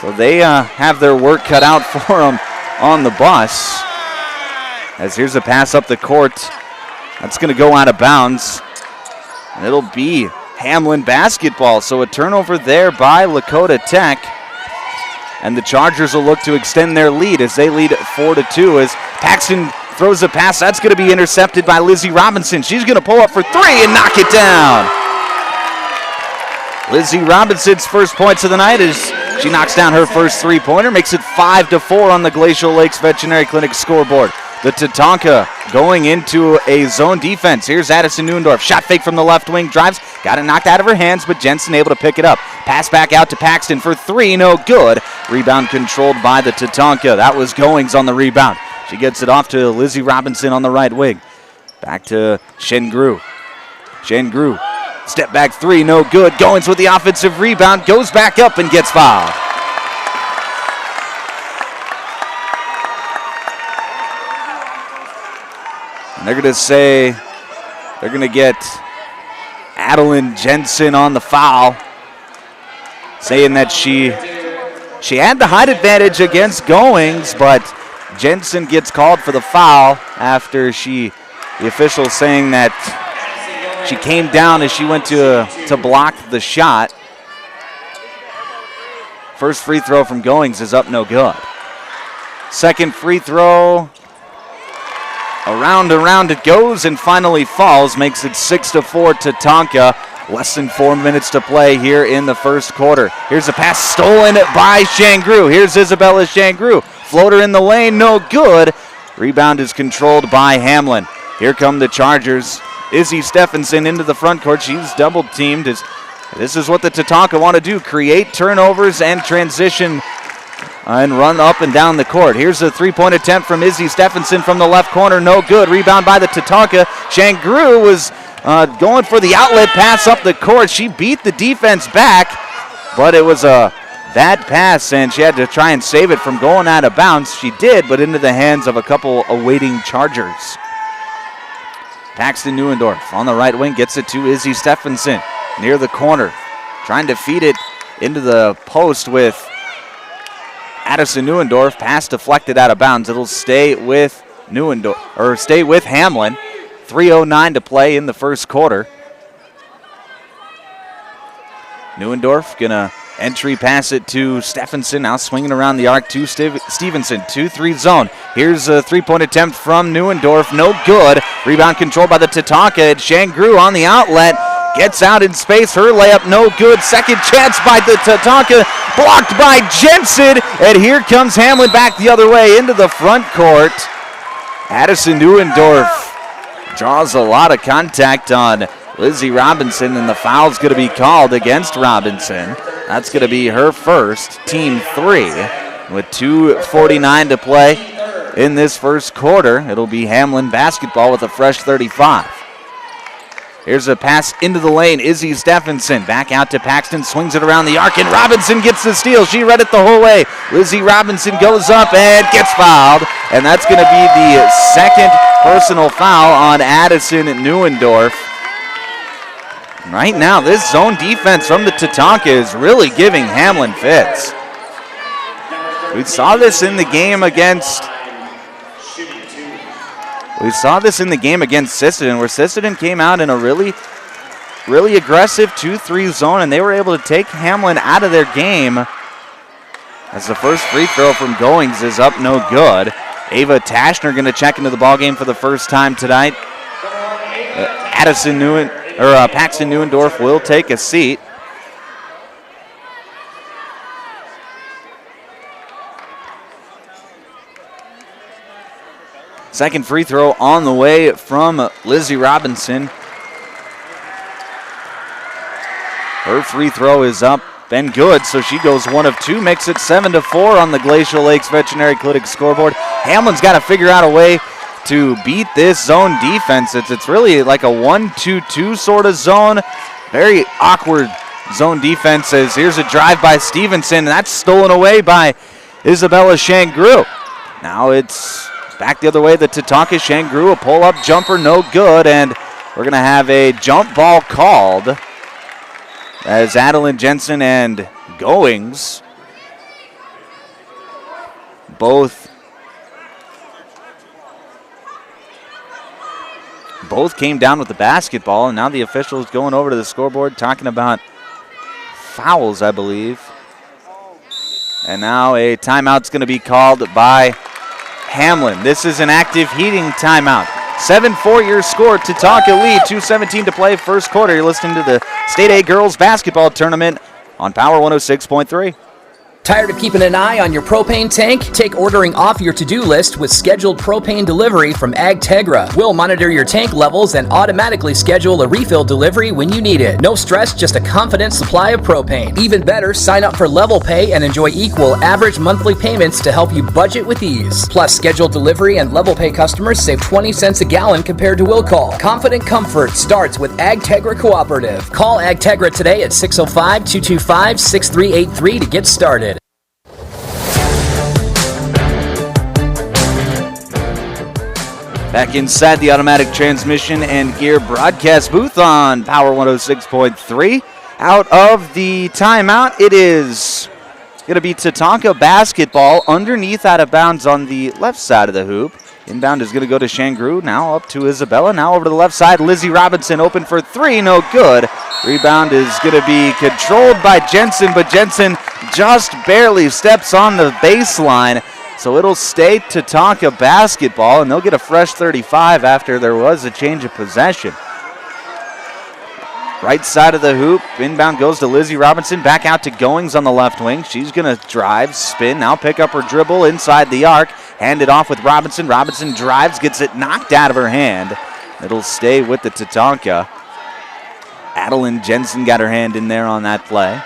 So they have their work cut out for them on the bus. As here's a pass up the court. That's going to go out of bounds. And it'll be Hamlin basketball. So a turnover there by Lakota Tech. And the Chargers will look to extend their lead as they lead 4-2 as Paxton throws a pass. That's going to be intercepted by Lizzie Robinson. She's going to pull up for 3 and knock it down. Lizzie Robinson's first points of the night as she knocks down her first three-pointer, makes it 5-4 on the Glacial Lakes Veterinary Clinic scoreboard. The Tatanka going into a zone defense. Here's Addison Neuendorf. Shot fake from the left wing. Drives. Got it knocked out of her hands, but Jensen able to pick it up. Pass back out to Paxton for 3. No good. Rebound controlled by the Tatanka. That was Goings on the rebound. She gets it off to Lizzie Robinson on the right wing. Back to Shengru. Shengru. Step back 3. No good. Goings with the offensive rebound. Goes back up and gets fouled. And they're going to say they're going to get Adeline Jensen on the foul, saying that she had the height advantage against Goings, but Jensen gets called for the foul after the official saying that she came down as she went to block the shot. First free throw from Goings is up, no good. Second free throw. Around it goes and finally falls, makes it 6-4 Tatanka. Less than 4 minutes to play here in the first quarter. Here's a pass stolen by Shangru. Here's Isabella Shangru. Floater in the lane, no good. Rebound is controlled by Hamlin. Here come the Chargers. Izzy Stephenson into the front court. She's double teamed. This is what the Tatanka want to do, create turnovers and transition and run up and down the court. Here's a three-point attempt from Izzy Stephenson from the left corner. No good. Rebound by the Tatanka. Shangru was going for the outlet pass up the court. She beat the defense back, but it was a bad pass, and she had to try and save it from going out of bounds. She did, but into the hands of a couple awaiting Chargers. Paxton Neuendorf on the right wing gets it to Izzy Stephenson near the corner, trying to feed it into the post with Addison Neuendorf. Pass deflected out of bounds. It'll stay with stay with Hamlin. 3:09 to play in the first quarter. Neuendorf gonna entry pass it to Stephenson. Now swinging around the arc to Stevenson. 2-3 zone. Here's a three-point attempt from Neuendorf. No good. Rebound controlled by the Tatanka. And Shangru on the outlet. Gets out in space. Her layup no good. Second chance by the Tatanka. Blocked by Jensen. And here comes Hamlin back the other way into the front court. Addison Neuendorf draws a lot of contact on Lizzie Robinson, and the foul's going to be called against Robinson. That's going to be her first, team 3, with 2:49 to play in this first quarter. It'll be Hamlin basketball with a fresh 35. Here's a pass into the lane. Izzy Stephenson back out to Paxton, swings it around the arc, and Robinson gets the steal. She read it the whole way. Lizzie Robinson goes up and gets fouled, and that's going to be the second personal foul on Addison Neuendorf. Right now, this zone defense from the Tatanka is really giving Hamlin fits. We saw this in the game against Sisseton, where Sisseton came out in a really aggressive 2-3 zone, and they were able to take Hamlin out of their game. As the first free throw from Goings is up, no good. Ava Tashner going to check into the ballgame for the first time tonight. Paxton Neuendorf will take a seat. Second free throw on the way from Lizzie Robinson. Her free throw is up and good, so she goes 1 of 2, makes it 7-4 on the Glacial Lakes Veterinary Clinic scoreboard. Hamlin's got to figure out a way to beat this zone defense. It's really like a 1-2-2 sort of zone. Very awkward zone defenses. Here's a drive by Stevenson, and that's stolen away by Isabella Shangru. Now it's back the other way, the Tatanka. Shangru, a pull-up jumper, no good, and we're going to have a jump ball called as Adeline Jensen and Goings both came down with the basketball, and now the officials going over to the scoreboard talking about fouls, I believe. And now a timeout's going to be called by Hamlin. This is an active heating timeout. 7-4 your score. Tatanka lead. 2:17 to play first quarter. You're listening to the State A Girls Basketball Tournament on Power 106.3. Tired of keeping an eye on your propane tank? Take ordering off your to-do list with scheduled propane delivery from AgTegra. We'll monitor your tank levels and automatically schedule a refill delivery when you need it. No stress, just a confident supply of propane. Even better, sign up for Level Pay and enjoy equal average monthly payments to help you budget with ease. Plus, scheduled delivery and Level Pay customers save 20 cents a gallon compared to will call. Confident comfort starts with AgTegra Cooperative. Call AgTegra today at 605-225-6383 to get started. Back inside the automatic transmission and gear broadcast booth on Power 106.3. Out of the timeout, it is going to be Tatanka basketball underneath out of bounds on the left side of the hoop. Inbound is going to go to Shangru, now up to Isabella. Now over to the left side, Lizzie Robinson open for three, no good. Rebound is going to be controlled by Jensen, but Jensen just barely steps on the baseline. So it'll stay Tatanka basketball, and they'll get a fresh 35 after there was a change of possession. Right side of the hoop, inbound goes to Lizzie Robinson, back out to Goings on the left wing. She's going to drive, spin, now pick up her dribble inside the arc, hand it off with Robinson. Robinson drives, gets it knocked out of her hand. It'll stay with the Tatanka. Adeline Jensen got her hand in there on that play.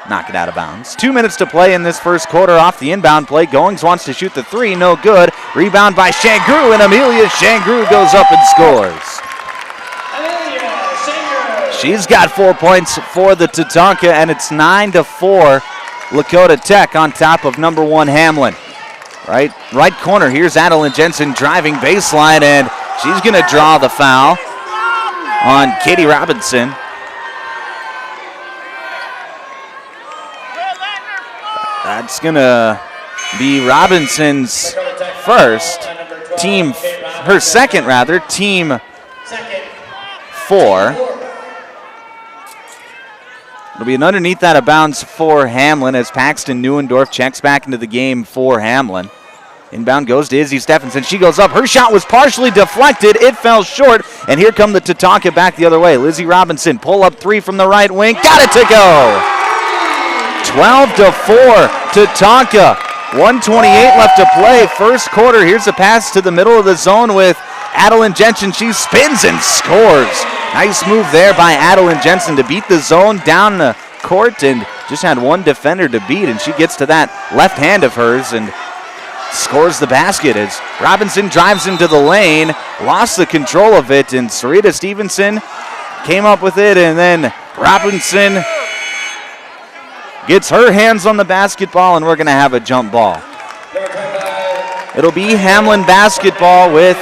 Knock it out of bounds. 2 minutes to play in this first quarter off the inbound play. Goings wants to shoot the three, no good. Rebound by Shangru, and Amelia Shangru goes up and scores. She's got 4 points for the Tatanka, and it's 9-4 Lakota Tech on top of number 1 Hamlin. Right corner, here's Adeline Jensen driving baseline, and she's going to draw the foul on Katie Robinson. That's going to be Robinson's team 4. It'll be an underneath out of bounds for Hamlin as Paxton Neuendorf checks back into the game for Hamlin. Inbound goes to Izzy Stephenson. She goes up. Her shot was partially deflected. It fell short, and here come the Tatanka back the other way. Lizzie Robinson, pull up three from the right wing. Got it to go! 12-4 Tatanka. 1:28 left to play. First quarter. Here's a pass to the middle of the zone with Adeline Jensen. She spins and scores. Nice move there by Adeline Jensen to beat the zone down the court, and just had one defender to beat, and she gets to that left hand of hers and scores the basket as Robinson drives into the lane, lost the control of it, and Sarita Stevenson came up with it, and then Robinson gets her hands on the basketball, and we're going to have a jump ball. It'll be Hamlin basketball with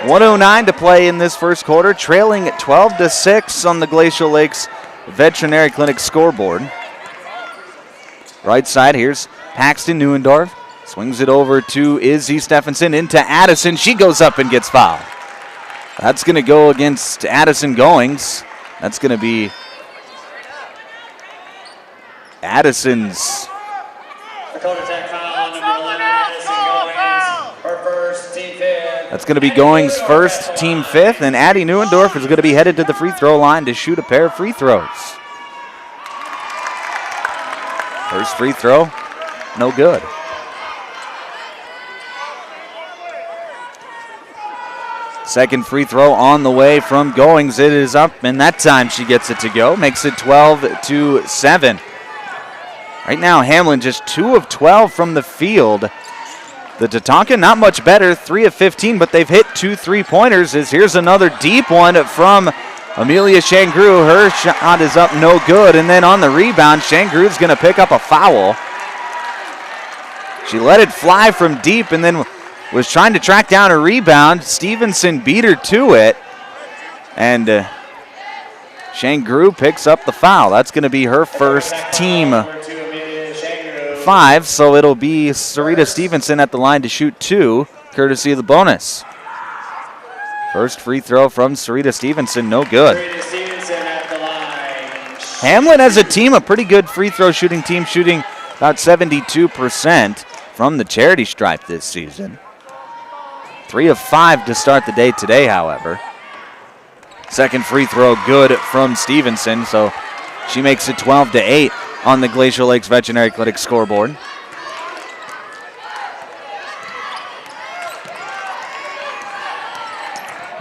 1:09 to play in this first quarter, trailing 12-6 on the Glacial Lakes Veterinary Clinic scoreboard. Right side, here's Paxton Neuendorf. Swings it over to Izzy Stephenson into Addison. She goes up and gets fouled. That's going to go against Addison Goings. That's going to be Addison's. Lakota Tech foul, number 11, Addison Goings, her first, team fifth. That's going to be Goings' first, team fifth, and Addie Neuendorf is going to be headed to the free throw line to shoot a pair of free throws. First free throw, no good. Second free throw on the way from Goings. It is up, and that time she gets it to go. Makes it 12-7. Right now, Hamlin just 2 of 12 from the field. The Tatanka not much better, 3 of 15, but they've hit 2 3-pointers. Here's another deep one from Amelia Shangru. Her shot is up, no good. And then on the rebound, Shangru's going to pick up a foul. She let it fly from deep and then was trying to track down a rebound. Stevenson beat her to it. And Shangru picks up the foul. That's going to be her first, team 5. So it'll be Sarita Stevenson at the line to shoot 2, courtesy of the bonus. First free throw from Sarita Stevenson, no good. Hamlin as a team, a pretty good free throw shooting team, shooting about 72% from the charity stripe this season. 3 of 5 to start the day today, however. Second free throw good from Stevenson, so she makes it 12-8 on the Glacial Lakes Veterinary Clinic scoreboard.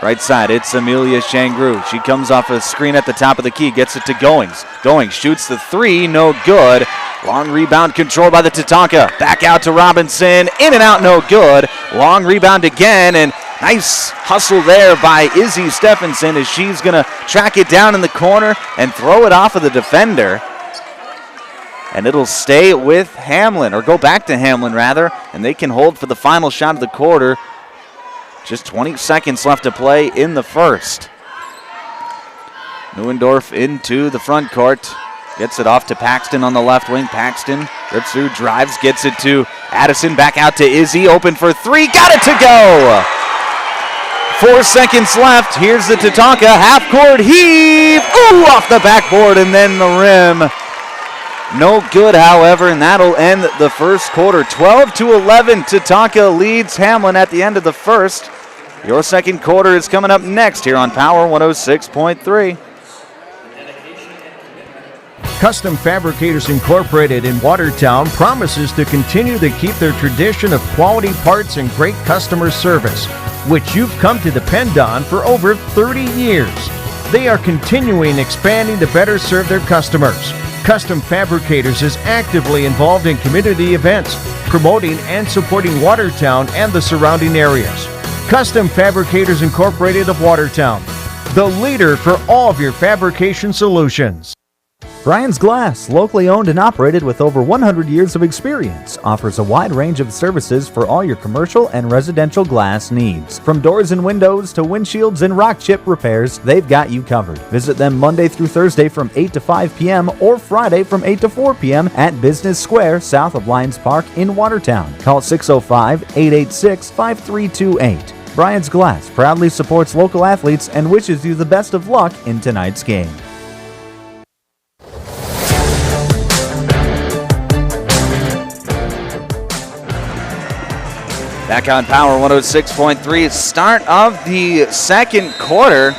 Right side, it's Amelia Shangru. She comes off a screen at the top of the key, gets it to Goings. Goings shoots the 3, no good. Long rebound controlled by the Tatanka. Back out to Robinson, in and out, no good. Long rebound again, and nice hustle there by Izzy Stephenson as she's going to track it down in the corner and throw it off of the defender. And it'll stay with Hamlin, or go back to Hamlin rather, and they can hold for the final shot of the quarter. Just 20 seconds left to play in the first. Neuendorf into the front court. Gets it off to Paxton on the left wing. Paxton rips through, drives, gets it to Addison. Back out to Izzy. Open for 3. Got it to go! 4 seconds left. Here's the Tatanka. Half court heave. Ooh, off the backboard and then the rim. No good, however, and that'll end the first quarter. 12-11, Tatanka leads Hamlin at the end of the first. Your second quarter is coming up next here on Power 106.3. Custom Fabricators Incorporated in Watertown promises to continue to keep their tradition of quality parts and great customer service, which you've come to depend on for over 30 years. They are continuing expanding to better serve their customers. Custom Fabricators is actively involved in community events, promoting and supporting Watertown and the surrounding areas. Custom Fabricators Incorporated of Watertown, the leader for all of your fabrication solutions. Brian's Glass, locally owned and operated with over 100 years of experience, offers a wide range of services for all your commercial and residential glass needs. From doors and windows to windshields and rock chip repairs, they've got you covered. Visit them Monday through Thursday from 8 to 5 p.m. or Friday from 8 to 4 p.m. at Business Square, south of Lions Park in Watertown. Call 605-886-5328. Brian's Glass proudly supports local athletes and wishes you the best of luck in tonight's game. Back on Power 106.3, start of the second quarter.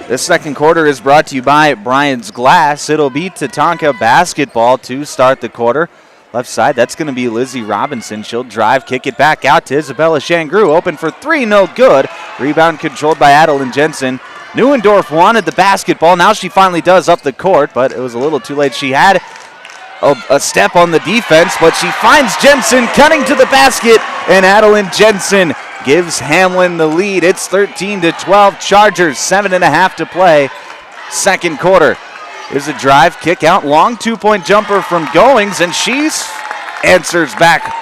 This second quarter is brought to you by Brian's Glass. It'll be Tatanka basketball to start the quarter. Left side, that's going to be Lizzie Robinson. She'll drive, kick it back out to Isabella Shangru. Open for 3, no good. Rebound controlled by Adeline Jensen. Neuendorf wanted the basketball. Now she finally does up the court, but it was a little too late. She had a step on the defense, but she finds Jensen cutting to the basket, and Adeline Jensen gives Hamlin the lead. It's 13-12 Chargers, 7.5 to play. Second quarter. Here's a drive, kick out, long 2-point jumper from Goings, and she answers back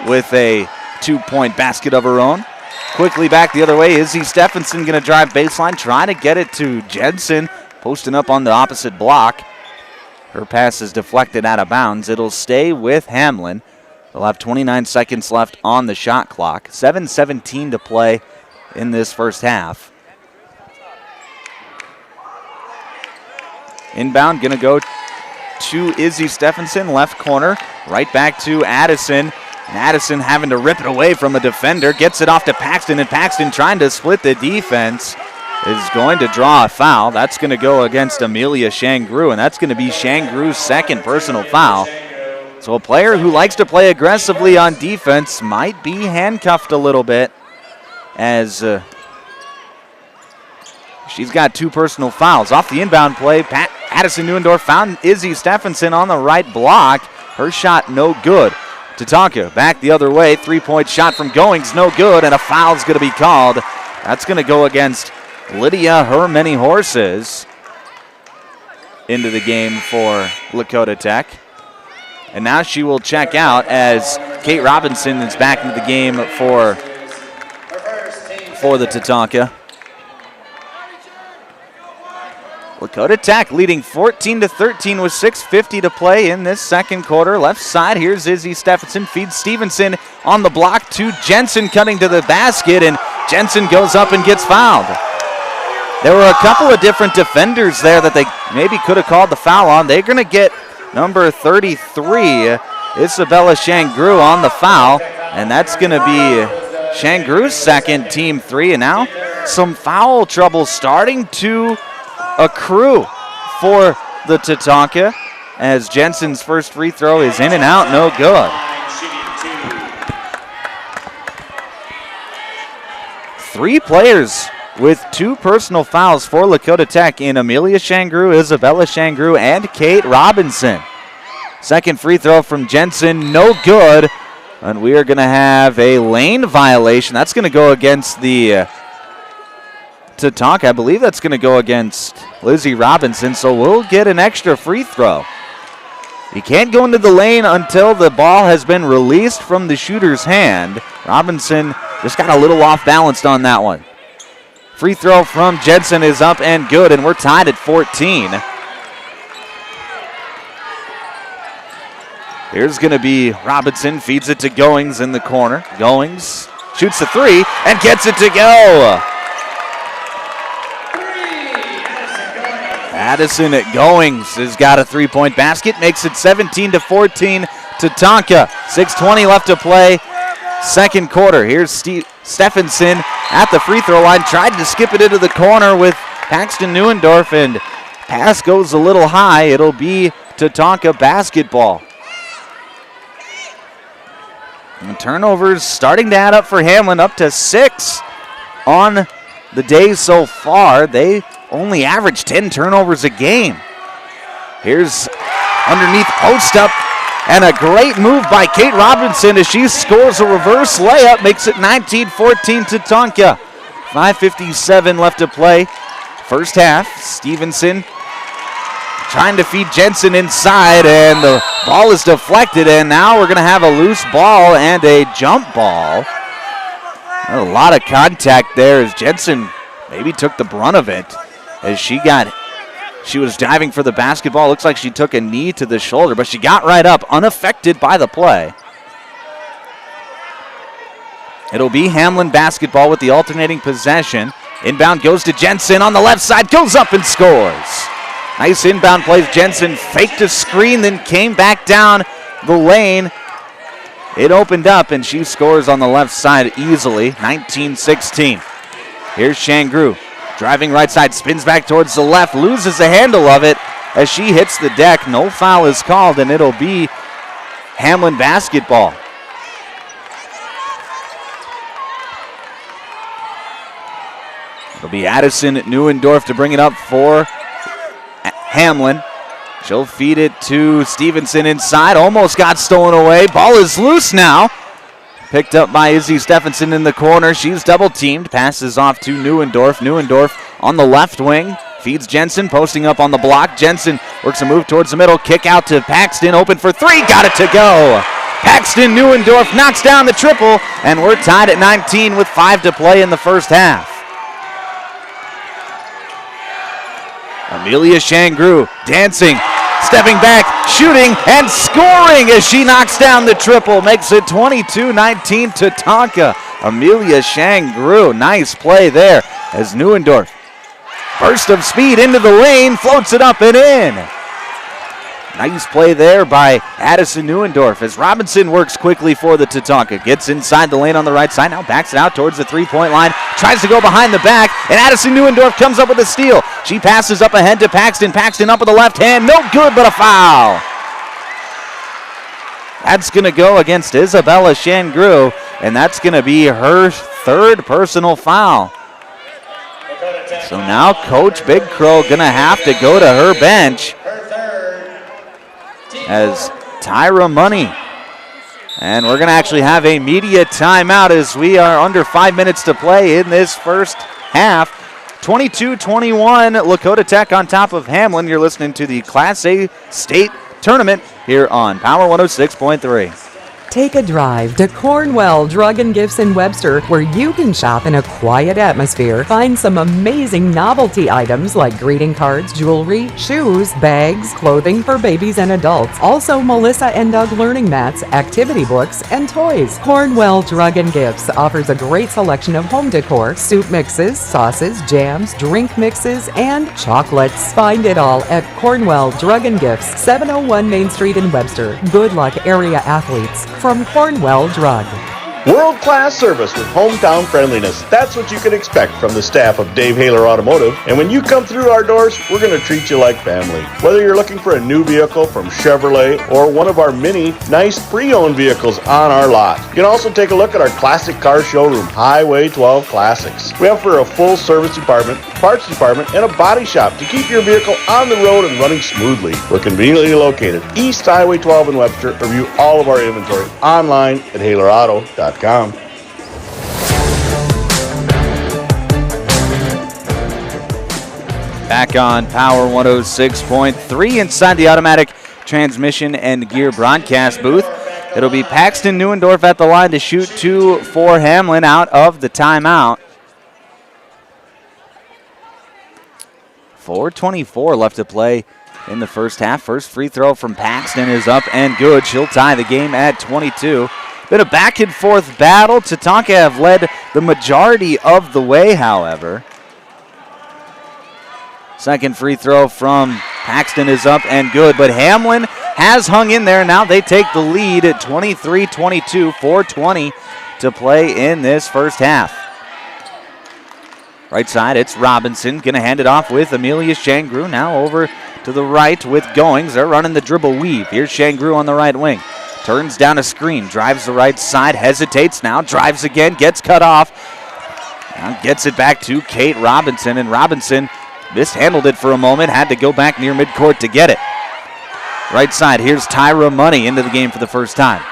with a 2-point basket of her own. Quickly back the other way, Izzy Stephenson going to drive baseline, trying to get it to Jensen, posting up on the opposite block. Her pass is deflected out of bounds. It'll stay with Hamlin. They'll have 29 seconds left on the shot clock. 7:17 to play in this first half. Inbound going to go to Izzy Stephenson, left corner. Right back to Addison. And Addison having to rip it away from a defender. Gets it off to Paxton, and Paxton trying to split the defense is going to draw a foul. That's going to go against Amelia Shangru, and that's going to be Shangru's second personal foul. So a player who likes to play aggressively on defense might be handcuffed a little bit, as she's got 2 personal fouls. Off the inbound play, Addison Neuendorf found Izzy Stephenson on the right block. Her shot no good. Tatanka back the other way. 3-point shot from Goings, no good, and a foul's going to be called. That's going to go against Lydia Her Many Horses into the game for Lakota Tech. And now she will check out as Kate Robinson is back into the game for the Tatanka. Lakota Tech leading 14-13 with 6:50 to play in this second quarter. Left side, here's Izzy Stephenson, feeds Stevenson on the block to Jensen, cutting to the basket, and Jensen goes up and gets fouled. There were a couple of different defenders there that they maybe could have called the foul on. They're going to get number 33, Isabella Shangru, on the foul, and that's going to be Shangru's second, team 3, and now some foul trouble starting to accrue for the Tatanka as Jensen's first free throw is in and out, no good. 3 players with 2 personal fouls for Lakota Tech in Amelia Shangru, Isabella Shangru, and Kate Robinson. Second free throw from Jensen, no good. And we are going to have a lane violation. That's going to go against the Tatanka. I believe that's going to go against Lizzie Robinson, so we'll get an extra free throw. You can't go into the lane until the ball has been released from the shooter's hand. Robinson just got a little off balanced on that one. Free throw from Jensen is up and good, and we're tied at 14. Here's going to be Robinson, feeds it to Goings in the corner. Goings shoots the 3 and gets it to go. Addison at Goings has got a 3-point basket, makes it 17-14 to Tonka. 6:20 left to play, second quarter. Here's Stephenson at the free throw line, tried to skip it into the corner with Paxton Neuendorf, and pass goes a little high. It'll be Tatanka basketball. And turnovers starting to add up for Hamlin, up to 6 on the day so far. They only average 10 turnovers a game. Here's underneath post up, and a great move by Kate Robinson as she scores a reverse layup, makes it 19-14 to Tonka. 5:57 left to play. First half, Stevenson trying to feed Jensen inside, and the ball is deflected, and now we're going to have a loose ball and a jump ball. A lot of contact there as Jensen maybe took the brunt of it as she was diving for the basketball. Looks like she took a knee to the shoulder, but she got right up, unaffected by the play. It'll be Hamlin basketball with the alternating possession. Inbound goes to Jensen on the left side, goes up and scores. Nice inbound plays. Jensen faked a screen, then came back down the lane. It opened up, and she scores on the left side easily, 19-16. Here's Shangru, driving right side, spins back towards the left, loses the handle of it as she hits the deck. No foul is called, and it'll be Hamlin basketball. It'll be Addison Neuendorf to bring it up for Hamlin. She'll feed it to Stevenson inside. Almost got stolen away. Ball is loose now. Picked up by Izzy Stephenson in the corner. She's double teamed. Passes off to Neuendorf. Neuendorf on the left wing. Feeds Jensen, posting up on the block. Jensen works a move towards the middle. Kick out to Paxton. Open for three. Got it to go. Paxton Neuendorf knocks down the triple. And we're tied at 19 with 5 to play in the first half. Amelia Shangru dancing, stepping back, shooting, and scoring as she knocks down the triple. Makes it 22-19 to Tonka. Amelia Shangru, nice play there as Neuendorf. Burst of speed into the lane, floats it up and in. Nice play there by Addison Neuendorf as Robinson works quickly for the Tatanka. Gets inside the lane on the right side, now backs it out towards the three-point line. Tries to go behind the back, and Addison Neuendorf comes up with a steal. She passes up ahead to Paxton. Paxton up with the left hand, no good, but a foul. That's going to go against Isabella Shangru, and that's going to be her third personal foul. So now Coach Big Crow going to have to go to her bench as Tyra Money. And we're going to actually have a media timeout as we are under 5 minutes to play in this first half. 22-21, Lakota Tech on top of Hamlin. You're listening to the Class A State Tournament here on Power 106.3. Take a drive to Cornwell Drug and Gifts in Webster, where you can shop in a quiet atmosphere. Find some amazing novelty items like greeting cards, jewelry, shoes, bags, clothing for babies and adults. Also, Melissa and Doug learning mats, activity books, and toys. Cornwell Drug and Gifts offers a great selection of home decor, soup mixes, sauces, jams, drink mixes, and chocolates. Find it all at Cornwell Drug and Gifts, 701 Main Street in Webster. Good luck, area athletes. From Cornwell Drug. World-class service with hometown friendliness. That's what you can expect from the staff of Dave Haler Automotive. And when you come through our doors, we're going to treat you like family. Whether you're looking for a new vehicle from Chevrolet or one of our many nice pre-owned vehicles on our lot. You can also take a look at our classic car showroom, Highway 12 Classics. We offer a full service department, parts department, and a body shop to keep your vehicle on the road and running smoothly. We're conveniently located East Highway 12 in Webster. Review all of our inventory online at HalerAuto.com. Back on Power 106.3 inside the automatic transmission and gear broadcast booth. It'll be Paxton Neuendorf at the line to shoot two for Hamlin out of the timeout. 4:24 left to play in the first half. First free throw from Paxton is up and good. She'll tie the game at 22. Bit of back and forth battle. Tatanka have led the majority of the way, however. Second free throw from Paxton is up and good, but Hamlin has hung in there. Now they take the lead at 23-22, 4:20 to play in this first half. Right side, it's Robinson. Going to hand it off with Amelia Shangru. Now over to the right with Goings. They're running the dribble weave. Here's Shangru on the right wing. Turns down a screen, drives the right side, hesitates now, drives again, gets cut off. Now gets it back to Kate Robinson, and Robinson mishandled it for a moment, had to go back near midcourt to get it. Right side, here's Tyra Money into the game for the first time.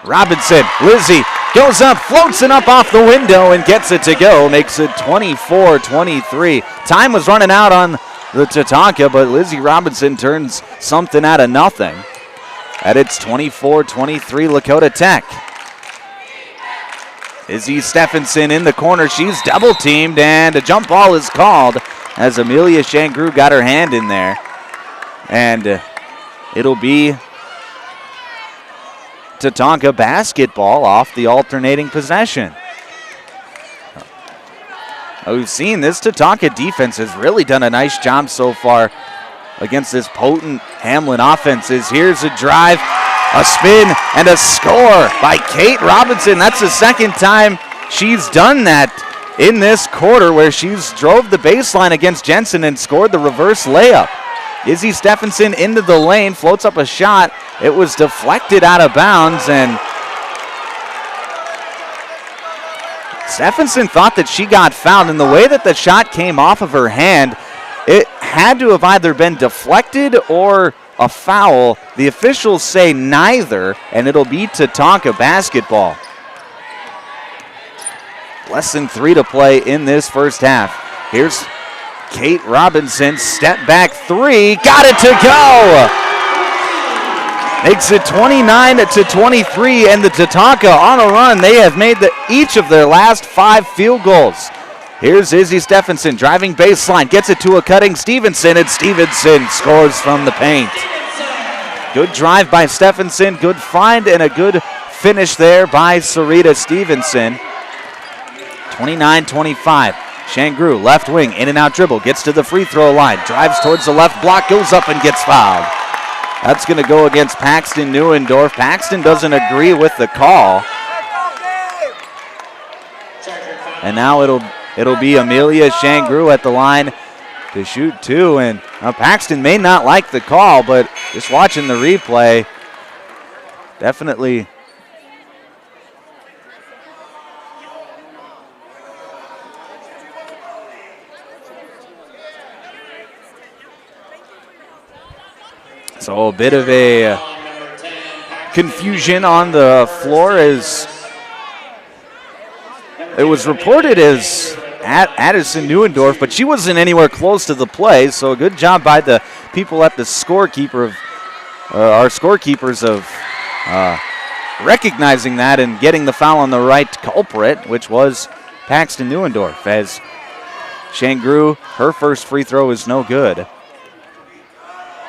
Robinson, Lizzie, goes up, floats it up off the window and gets it to go, makes it 24-23. Time was running out on the Tatanka, but Lizzie Robinson turns something out of nothing. And it's 24-23 Lakota Tech. Izzy Stephenson in the corner. She's double teamed and a jump ball is called as Amelia Shangru got her hand in there. And it'll be Tatanka basketball off the alternating possession. We've seen this Tatanka defense has really done a nice job so far against this potent Hamlin offense. Here's a drive, a spin, and a score by Kate Robinson. That's the second time she's done that in this quarter, where she's drove the baseline against Jensen and scored the reverse layup. Izzy Stephenson into the lane, floats up a shot. It was deflected out of bounds, and Stephenson thought that she got fouled, and the way that the shot came off of her hand, it had to have either been deflected or a foul. The officials say neither, and it'll be Tatanka basketball. Less than 3 to play in this first half. Here's Kate Robinson, step back 3, got it to go! Makes it 29-23, and the Tatanka on a run. They have made each of their last 5 field goals. Here's Izzy Stephenson driving baseline, gets it to a cutting Stevenson, and Stevenson scores from the paint. Good drive by Stephenson, good find, and a good finish there by Sarita Stevenson. 29-25. Shangru, left wing, in and out dribble, gets to the free throw line, drives towards the left block, goes up and gets fouled. That's going to go against Paxton Neuendorf. Paxton doesn't agree with the call. And now it'll be Amelia Shangru at the line to shoot 2. And Paxton may not like the call, but just watching the replay, definitely. So a bit of a confusion on the floor as it was reported as Addison Neuendorf, but she wasn't anywhere close to the play, so a good job by the people at the our scorekeepers of recognizing that and getting the foul on the right culprit, which was Paxton Neuendorf, as Shangru, her first free throw is no good.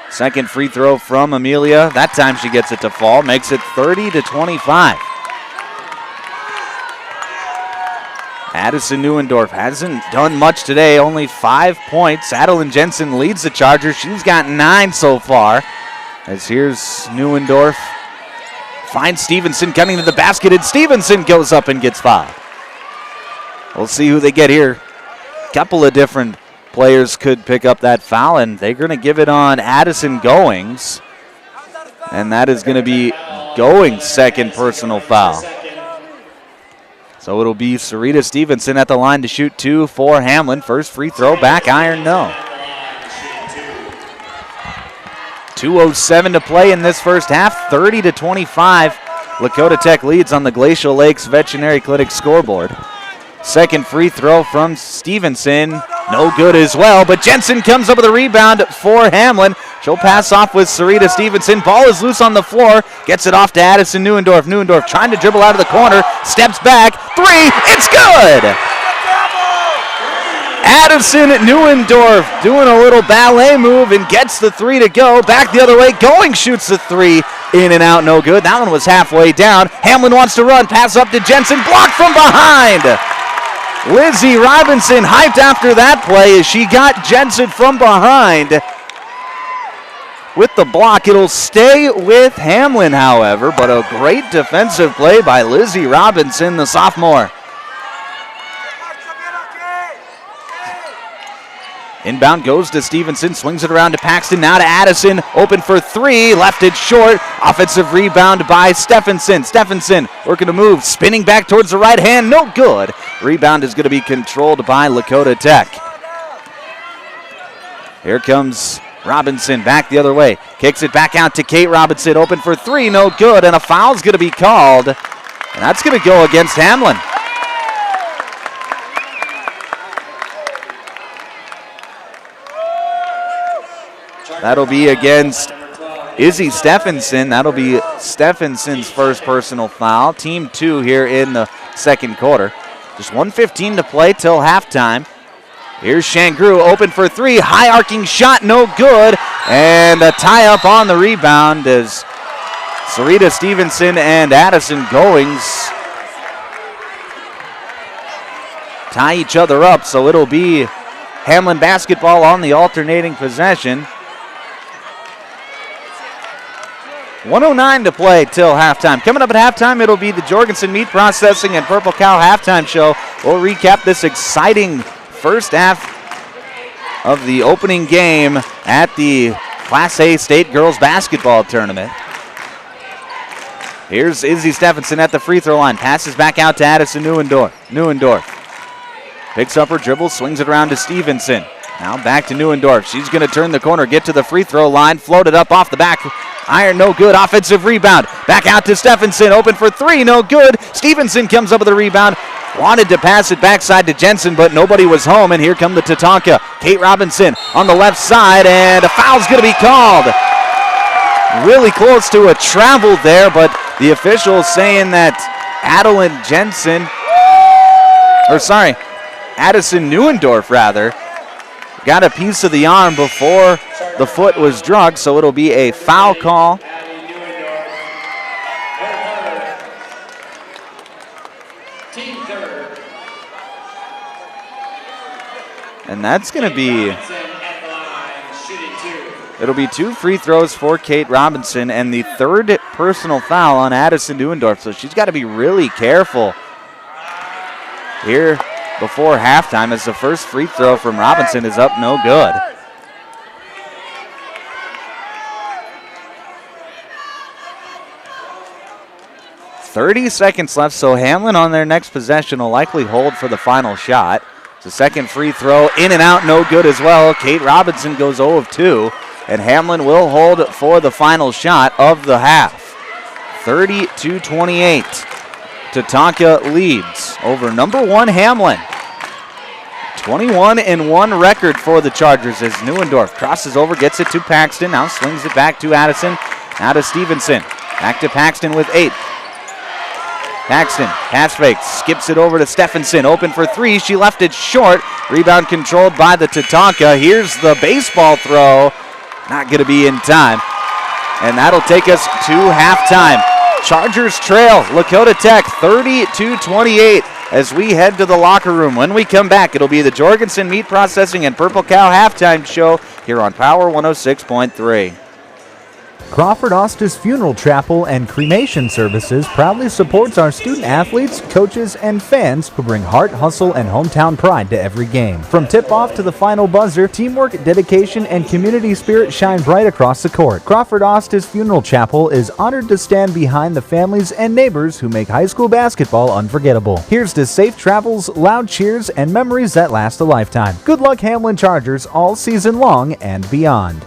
Second free throw from Amelia. That time she gets it to fall. Makes it 30-25. Addison Neuendorf hasn't done much today. Only 5 points. Adeline Jensen leads the Chargers. She's got 9 so far. As here's Neuendorf. Finds Stevenson coming to the basket, and Stevenson goes up and gets fouled. We'll see who they get here. Couple of different players could pick up that foul, and they're going to give it on Addison Goings. And that is going to be Goings' second personal foul. So it'll be Sarita Stevenson at the line to shoot 2 for Hamlin. First free throw, back iron, no. 2:07 to play in this first half, 30-25. Lakota Tech leads on the Glacial Lakes Veterinary Clinic scoreboard. Second free throw from Stevenson, no good as well, but Jensen comes up with a rebound for Hamlin. She'll pass off with Sarita Stevenson. Ball is loose on the floor, gets it off to Addison Neuendorf. Neuendorf trying to dribble out of the corner, steps back, 3, it's good! Addison Neuendorf doing a little ballet move and gets the 3 to go. Back the other way, Going shoots the 3, in and out, no good. That one was halfway down. Hamlin wants to run, pass up to Jensen, blocked from behind. Lizzie Robinson hyped after that play as she got Jensen from behind. With the block, it'll stay with Hamlin, however, but a great defensive play by Lizzie Robinson, the sophomore. Inbound goes to Stevenson, swings it around to Paxton, now to Addison, open for 3, left it short. Offensive rebound by Stephenson. Stephenson working to move, spinning back towards the right hand, no good. Rebound is going to be controlled by Lakota Tech. Here comes Robinson back the other way, kicks it back out to Kate Robinson, open for 3, no good, and a foul's going to be called, and that's going to go against Hamlin. That'll be against Izzy Stephenson. That'll be Stephenson's first personal foul. Team 2 here in the second quarter. Just 1:15 to play till halftime. Here's Shangru, open for 3. High arcing shot, no good. And a tie-up on the rebound as Sarita Stevenson and Addison Goings tie each other up. So it'll be Hamlin basketball on the alternating possession. 1:09 to play till halftime. Coming up at halftime, it'll be the Jorgensen Meat Processing and Purple Cow halftime show. We'll recap this exciting first half of the opening game at the Class A State Girls Basketball Tournament. Here's Izzy Stephenson at the free throw line. Passes back out to Addison Neuendorf. Picks up her dribble, swings it around to Stevenson. Now back to Neuendorf. She's going to turn the corner, get to the free throw line, float it up off the back iron, no good. Offensive rebound. Back out to Stephenson, open for three, no good. Stevenson comes up with the rebound. Wanted to pass it backside to Jensen, but nobody was home, and here come the Tatanka. Kate Robinson on the left side, and a foul's going to be called. Really close to a travel there, but the officials saying that Addison Neuendorf, got a piece of the arm before the foot was drugged, so it'll be a foul call. And that's going to be, it'll be 2 free throws for Kate Robinson and the 3rd personal foul on Addison Neuendorf, so she's got to be really careful here before halftime as the first free throw from Robinson is up, no good. .30 seconds left, so Hamlin on their next possession will likely hold for the final shot. The second free throw in and out, no good as well. Kate Robinson goes 0 of 2, and Hamlin will hold for the final shot of the half. 30-28. Tatanka leads over number 1 Hamlin. 21-1 record for the Chargers as Neuendorf crosses over, gets it to Paxton, now swings it back to Addison, now to Stevenson. Back to Paxton with 8. Paxton, pass fake, skips it over to Stephenson, open for 3, she left it short. Rebound controlled by the Tatanka. Here's the baseball throw, not going to be in time. And that'll take us to halftime. Chargers trail Lakota Tech 30-28 as we head to the locker room. When we come back, it'll be the Jorgensen Meat Processing and Purple Cow halftime show here on Power 106.3. Crawford Ostis Funeral Chapel and Cremation Services proudly supports our student athletes, coaches, and fans who bring heart, hustle, and hometown pride to every game. From tip-off to the final buzzer, teamwork, dedication, and community spirit shine bright across the court. Crawford Ostis Funeral Chapel is honored to stand behind the families and neighbors who make high school basketball unforgettable. Here's to safe travels, loud cheers, and memories that last a lifetime. Good luck, Hamlin Chargers, all season long and beyond.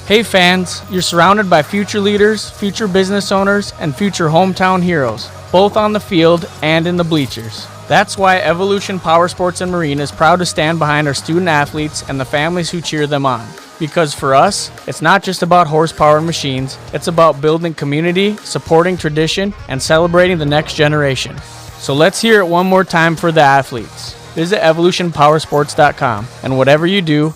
Hey fans, you're surrounded by future leaders, future business owners, and future hometown heroes, both on the field and in the bleachers. That's why Evolution Power Sports and Marine is proud to stand behind our student athletes and the families who cheer them on. Because for us, it's not just about horsepower and machines, it's about building community, supporting tradition, and celebrating the next generation. So let's hear it one more time for the athletes. Visit evolutionpowersports.com, and whatever you do,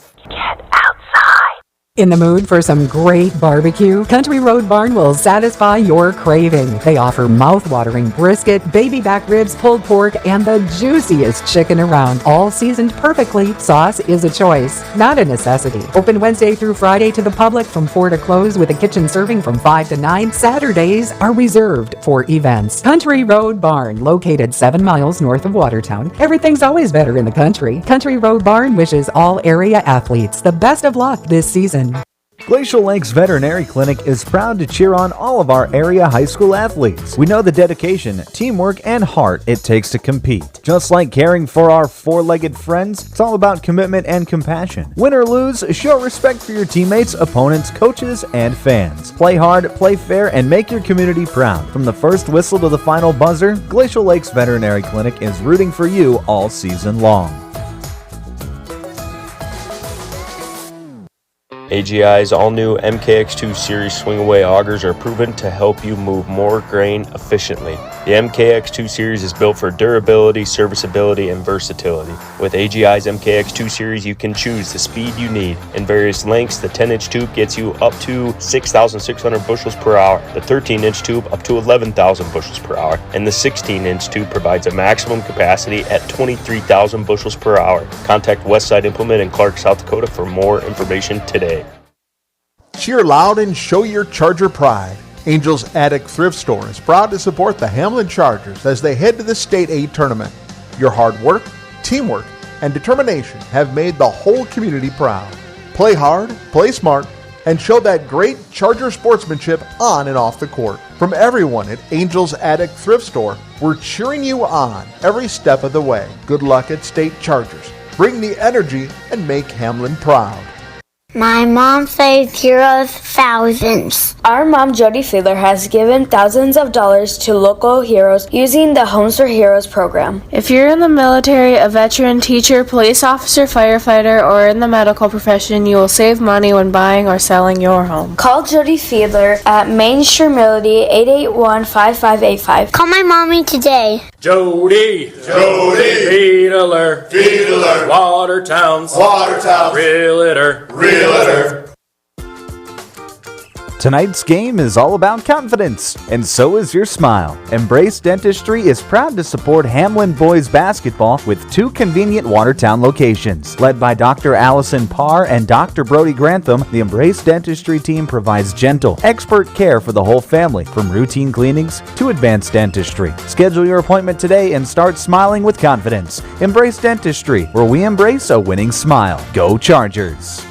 In the mood for some great barbecue? Country Road Barn will satisfy your craving. They offer mouth-watering brisket, baby back ribs, pulled pork, and the juiciest chicken around. All seasoned perfectly. Sauce is a choice, not a necessity. Open Wednesday through Friday to the public from 4 to close with a kitchen serving from 5 to 9. Saturdays are reserved for events. Country Road Barn, located 7 miles north of Watertown. Everything's always better in the country. Country Road Barn wishes all area athletes the best of luck this season. Glacial Lakes Veterinary Clinic is proud to cheer on all of our area high school athletes. We know the dedication, teamwork, and heart it takes to compete. Just like caring for our four-legged friends, it's all about commitment and compassion. Win or lose, show respect for your teammates, opponents, coaches, and fans. Play hard, play fair, and make your community proud. From the first whistle to the final buzzer, Glacial Lakes Veterinary Clinic is rooting for you all season long. AGI's all-new MKX2 Series swing-away augers are proven to help you move more grain efficiently. The MKX2 Series is built for durability, serviceability, and versatility. With AGI's MKX2 Series, you can choose the speed you need. In various lengths, the 10-inch tube gets you up to 6,600 bushels per hour, the 13-inch tube up to 11,000 bushels per hour, and the 16-inch tube provides a maximum capacity at 23,000 bushels per hour. Contact Westside Implement in Clark, South Dakota for more information today. Cheer loud and show your Charger pride. Angels Attic Thrift Store is proud to support the Hamlin Chargers as they head to the State A tournament. Your hard work, teamwork, and determination have made the whole community proud. Play hard, play smart, and show that great Charger sportsmanship on and off the court. From everyone at Angel's Attic Thrift Store, we're cheering you on every step of the way. Good luck at State Chargers. Bring the energy and make Hamlin proud. My mom saved heroes thousands. Our mom, Jody Fiedler, has given thousands of dollars to local heroes using the Homes for Heroes program. If you're in the military, a veteran, teacher, police officer, firefighter, or in the medical profession, you will save money when buying or selling your home. Call Jody Fiedler at Main Street Melody 881-5585. Call my mommy today. Jody, Fiedler, Watertown's, Realtor. Tonight's game is all about confidence, and so is your smile. Embrace Dentistry is proud to support Hamlin boys basketball with 2 convenient Watertown locations. Led by Dr. Allison Parr and Dr. Brody Grantham, the Embrace Dentistry team provides gentle, expert care for the whole family, from routine cleanings to advanced dentistry. Schedule your appointment today and start smiling with confidence. Embrace Dentistry, where we embrace a winning smile. Go Chargers!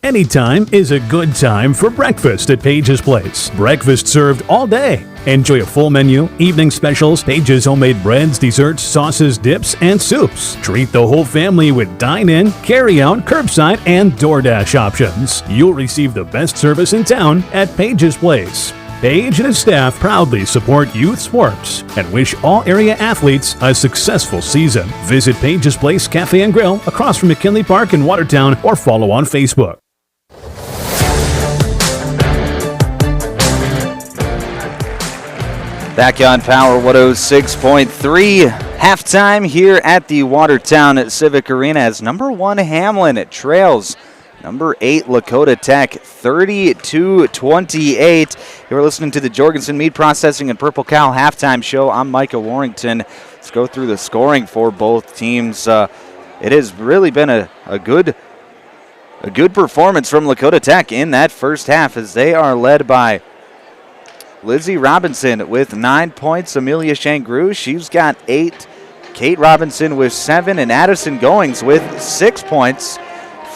Anytime is a good time for breakfast at Page's Place. Breakfast served all day. Enjoy a full menu, evening specials, Page's homemade breads, desserts, sauces, dips, and soups. Treat the whole family with dine-in, carry-out, curbside, and DoorDash options. You'll receive the best service in town at Page's Place. Page and his staff proudly support youth sports and wish all area athletes a successful season. Visit Page's Place Cafe and Grill across from McKinley Park in Watertown or follow on Facebook. Back on Power 106.3. Halftime here at the Watertown Civic Arena as number 1 Hamlin trails number 8 Lakota Tech 32-28. You're listening to the Jorgensen Meat Processing and Purple Cow halftime show. I'm Micah Warrington. Let's go through the scoring for both teams. It has really been a good performance from Lakota Tech in that first half as they are led by Lizzie Robinson with 9 points. Amelia Shangru, she's got 8. Kate Robinson with 7. And Addison Goings with 6 points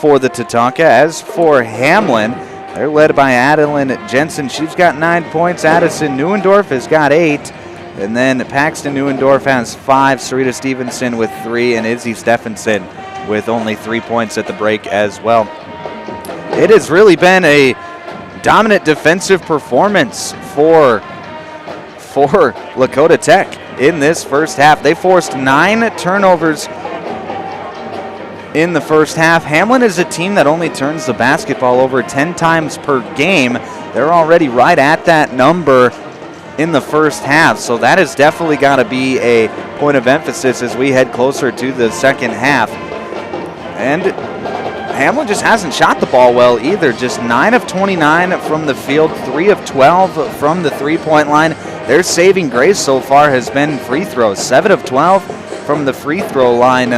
for the Tatanka. As for Hamlin, they're led by Adeline Jensen. She's got 9 points. Addison Neuendorf has got 8. And then Paxton Neuendorf has 5. Sarita Stevenson with 3. And Izzy Stephenson with only 3 points at the break as well. It has really been a dominant defensive performance for Lakota Tech in this first half. They forced 9 turnovers in the first half. Hamlin is a team that only turns the basketball over 10 times per game. They're already right at that number in the first half, so that has definitely got to be a point of emphasis as we head closer to the second half. And Hamlin just hasn't shot the ball well either. Just 9 of 29 from the field, 3 of 12 from the three-point line. Their saving grace so far has been free throws. 7 of 12 from the free throw line.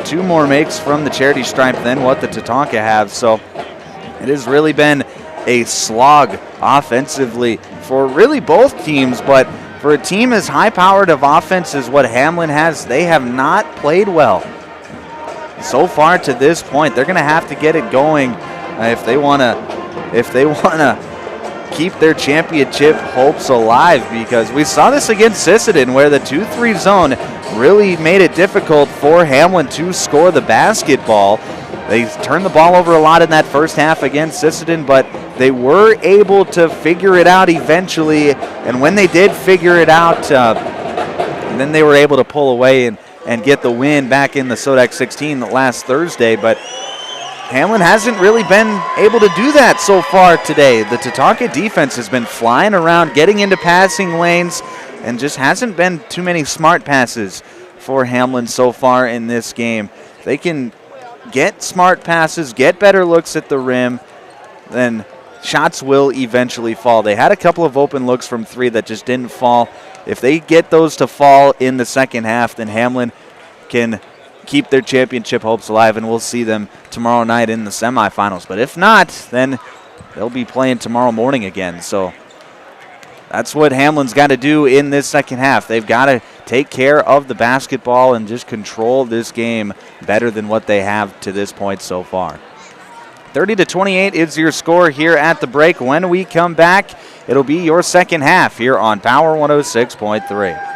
2 more makes from the charity stripe than what the Tatanka have. So it has really been a slog offensively for really both teams. But for a team as high-powered of offense as what Hamlin has, they have not played well so far to this point. They're going to have to get it going if they want to keep their championship hopes alive, because we saw this against Sisseton where the 2-3 zone really made it difficult for Hamlin to score the basketball. They turned the ball over a lot in that first half against Sisseton, but they were able to figure it out eventually, and when they did figure it out, then they were able to pull away and get the win back in the Sodak 16 last Thursday. But Hamlin hasn't really been able to do that so far today. The Tatanka defense has been flying around, getting into passing lanes, and just hasn't been too many smart passes for Hamlin so far in this game. They can get smart passes, get better looks at the rim, then shots will eventually fall. They had a couple of open looks from 3 that just didn't fall. If they get those to fall in the second half, then Hamlin can keep their championship hopes alive, and we'll see them tomorrow night in the semifinals. But if not, then they'll be playing tomorrow morning again. So that's what Hamlin's got to do in this second half. They've got to take care of the basketball and just control this game better than what they have to this point so far. 30-28 is your score here at the break. When we come back, it'll be your second half here on Power 106.3.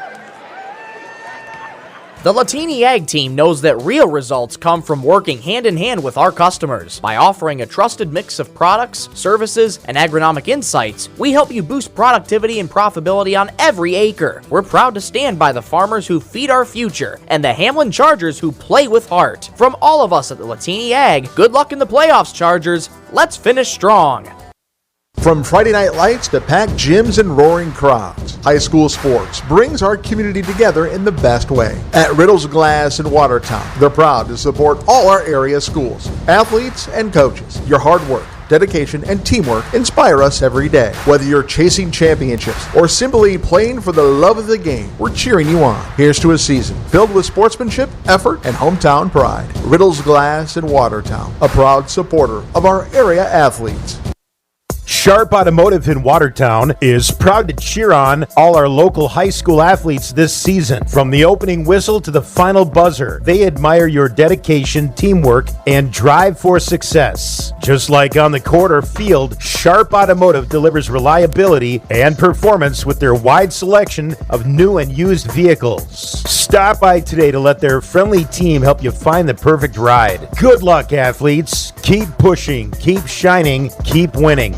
The Latini Ag team knows that real results come from working hand in hand with our customers. By offering a trusted mix of products, services, and agronomic insights, we help you boost productivity and profitability on every acre. We're proud to stand by the farmers who feed our future and the Hamlin Chargers who play with heart. From all of us at the Latini Ag, good luck in the playoffs, Chargers. Let's finish strong. From Friday night lights to packed gyms and roaring crowds, high school sports brings our community together in the best way. At Riddle's Glass in Watertown, they're proud to support all our area schools, athletes, and coaches. Your hard work, dedication, and teamwork inspire us every day. Whether you're chasing championships or simply playing for the love of the game, we're cheering you on. Here's to a season filled with sportsmanship, effort, and hometown pride. Riddle's Glass in Watertown, a proud supporter of our area athletes. Sharp Automotive in Watertown is proud to cheer on all our local high school athletes this season. From the opening whistle to the final buzzer, they admire your dedication, teamwork, and drive for success. Just like on the quarter field, Sharp Automotive delivers reliability and performance with their wide selection of new and used vehicles. Stop by today to let their friendly team help you find the perfect ride. Good luck, athletes. Keep pushing, keep shining, keep winning.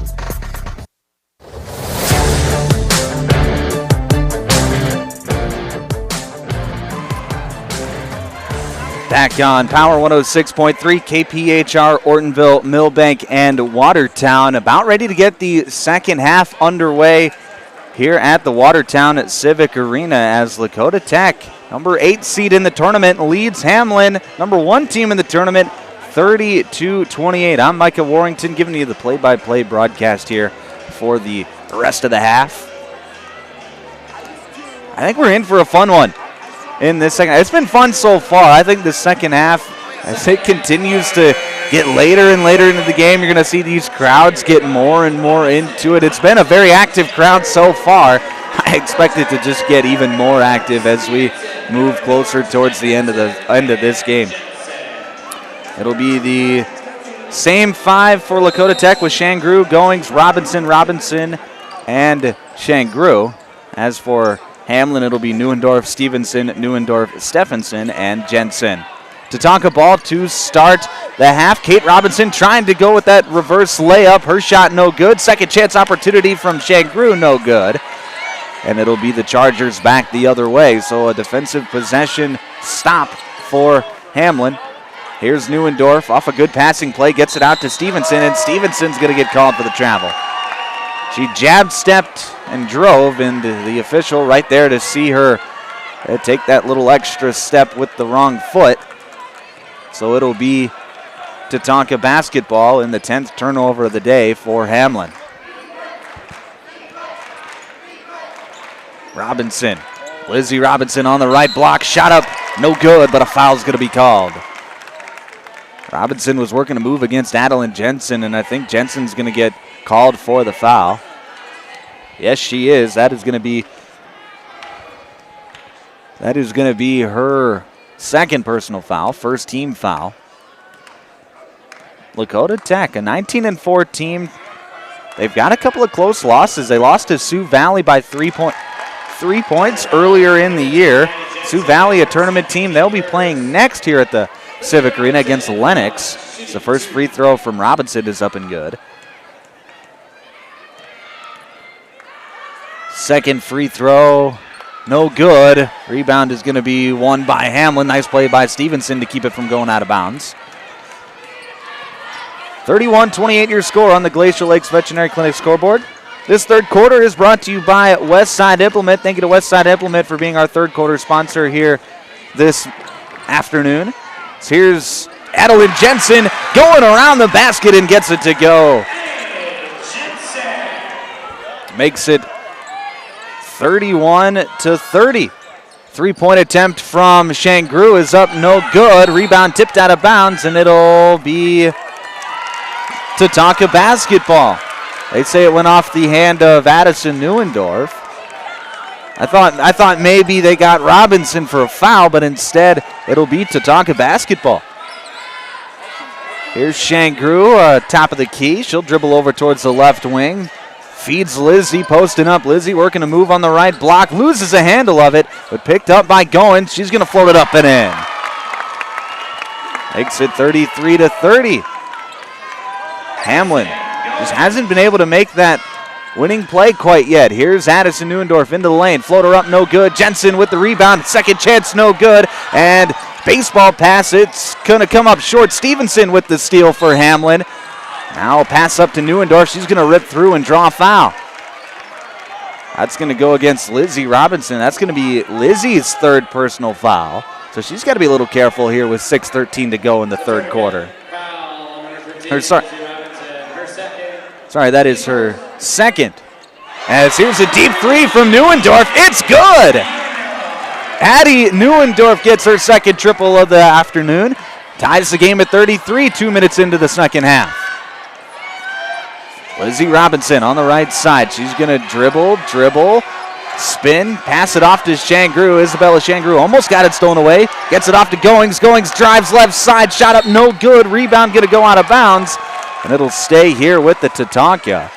Back on Power 106.3, KPHR, Ortonville, Millbank, and Watertown. About ready to get the second half underway here at the Watertown Civic Arena as Lakota Tech, number 8 seed in the tournament, leads Hamlin, number 1 team in the tournament, 30-28. I'm Micah Warrington giving you the play-by-play broadcast here for the rest of the half. I think we're in for a fun one in this second. It's been fun so far. I think the second half, as it continues to get later and later into the game, you're going to see these crowds get more and more into it. It's been a very active crowd so far. I expect it to just get even more active as we move closer towards the end of this game. It'll be the same 5 for Lakota Tech with Shangru, Goings, Robinson, and Shangru. As for Hamlin, it'll be Neuendorf, Stevenson, Stephenson, and Jensen. Tatanka ball to start the half. Kate Robinson trying to go with that reverse layup. Her shot no good. Second chance opportunity from Shangru, no good. And it'll be the Chargers back the other way. So a defensive possession stop for Hamlin. Here's Neuendorf off a good passing play, gets it out to Stevenson, and Stevenson's going to get called for the travel. She jabbed, stepped, and drove, and the official right there to see her take that little extra step with the wrong foot. So it'll be Tatanka basketball in the 10th turnover of the day for Hamlin. Robinson, Lizzie Robinson on the right block, shot up, no good, but a foul's going to be called. Robinson was working a move against Adeline Jensen, and I think Jensen's going to get called for the foul. Yes, she is. That is going to be her second personal foul, first team foul. Lakota Tech, a 19-4 team. They've got a couple of close losses. They lost to Sioux Valley by 3 points earlier in the year. Sioux Valley, a tournament team. They'll be playing next here at the Civic Arena against Lennox. The first free throw from Robinson is up and good. Second free throw, no good. Rebound is going to be won by Hamlin. Nice play by Stevenson to keep it from going out of bounds. 31-28 your score on the Glacial Lakes Veterinary Clinic scoreboard. This third quarter is brought to you by Westside Implement. Thank you to Westside Implement for being our third quarter sponsor here this afternoon. So here's Adeline Jensen going around the basket and gets it to go. Makes it 31-30. Three-point attempt from Shangru is up, no good. Rebound tipped out of bounds, and it'll be Tatanka basketball. They say it went off the hand of Addison Neuendorf. I thought maybe they got Robinson for a foul, but instead it'll be Tatanka basketball. Here's Shangru, top of the key. She'll dribble over towards the left wing. Feeds Lizzie, posting up. Lizzie working a move on the right block. Loses a handle of it, but picked up by Goins. She's going to float it up and in. Makes it 33-30. Hamlin just hasn't been able to make that winning play quite yet. Here's Addison Neuendorf into the lane. Floater up, no good. Jensen with the rebound. Second chance, no good. And baseball pass, it's going to come up short. Stevenson with the steal for Hamlin. Now a pass up to Neuendorf. She's going to rip through and draw a foul. That's going to go against Lizzie Robinson. That's going to be Lizzie's third personal foul. So she's got to be a little careful here with 6:13 to go in the third quarter. Sorry, that is her second. As here's a deep three from Neuendorf. It's good! Addie Neuendorf gets her second triple of the afternoon. Ties the game at 33, 2 minutes into the second half. Lizzie Robinson on the right side. She's going to dribble, spin, pass it off to Shangru. Isabella Shangru almost got it stolen away. Gets it off to Goings. Goings drives left side. Shot up, no good. Rebound going to go out of bounds. And it'll stay here with the Tatanka.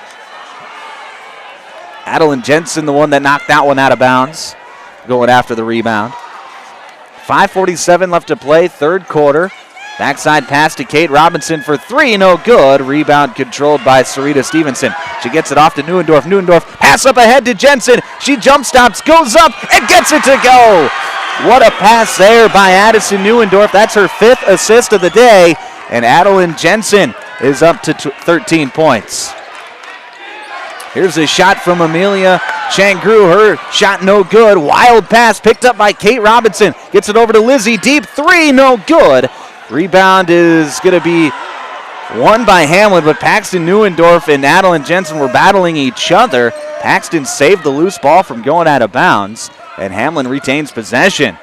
Adeline Jensen, the one that knocked that one out of bounds, going after the rebound. 5:47 left to play, third quarter. Backside pass to Kate Robinson for three, no good. Rebound controlled by Sarita Stevenson. She gets it off to Neuendorf. Neuendorf, pass up ahead to Jensen. She jump stops, goes up, and gets it to go. What a pass there by Addison Neuendorf. That's her fifth assist of the day. And Adeline Jensen is up to 13 points. Here's a shot from Amelia Shangru. Her shot no good. Wild pass picked up by Kate Robinson. Gets it over to Lizzie. Deep three, no good. Rebound is going to be won by Hamlin, but Paxton Neuendorf and Adeline Jensen were battling each other. Paxton saved the loose ball from going out of bounds, and Hamlin retains possession.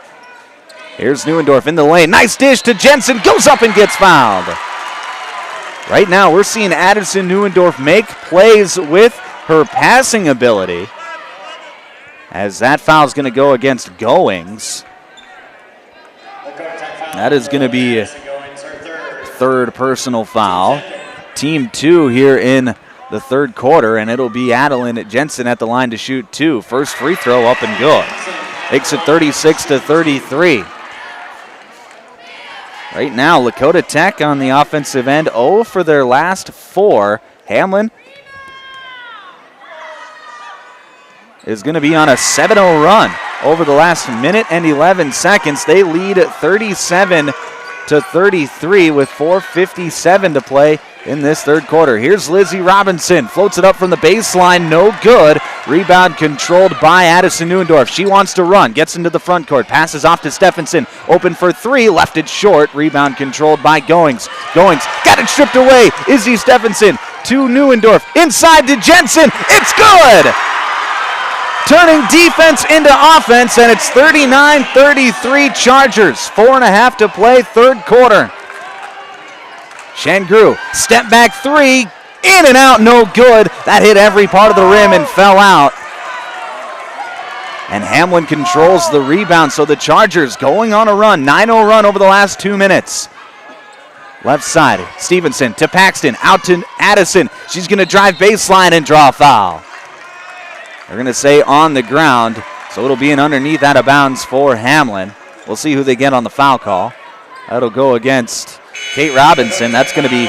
Here's Neuendorf in the lane. Nice dish to Jensen. Goes up and gets fouled. Right now, we're seeing Addison Neuendorf make plays with her passing ability, as that foul is going to go against Goings. That is going to be third personal foul. Team two here in the third quarter, and it'll be Adeline Jensen at the line to shoot two. First free throw up and good. Makes it 36-33. Right now, Lakota Tech on the offensive end, 0 for their last 4. Hamlin is going to be on a 7-0 run over the last minute and 11 seconds. They lead 37-33 with 4:57 to play in this third quarter. Here's Lizzie Robinson. Floats it up from the baseline. No good. Rebound controlled by Addison Neuendorf. She wants to run. Gets into the front court. Passes off to Stephenson. Open for three. Left it short. Rebound controlled by Goings. Goings got it stripped away. Izzy Stephenson to Neuendorf. Inside to Jensen. It's good! Turning defense into offense, and it's 39-33 Chargers. 4.5 to play, third quarter. Shangru, step back three, in and out, no good. That hit every part of the rim and fell out. And Hamlin controls the rebound, so the Chargers going on a run, 9-0 run over the last 2 minutes. Left side, Stevenson to Paxton, out to Addison. She's going to drive baseline and draw a foul. They're going to say on the ground, so it'll be an underneath out of bounds for Hamlin. We'll see who they get on the foul call. That'll go against Kate Robinson. That's going to be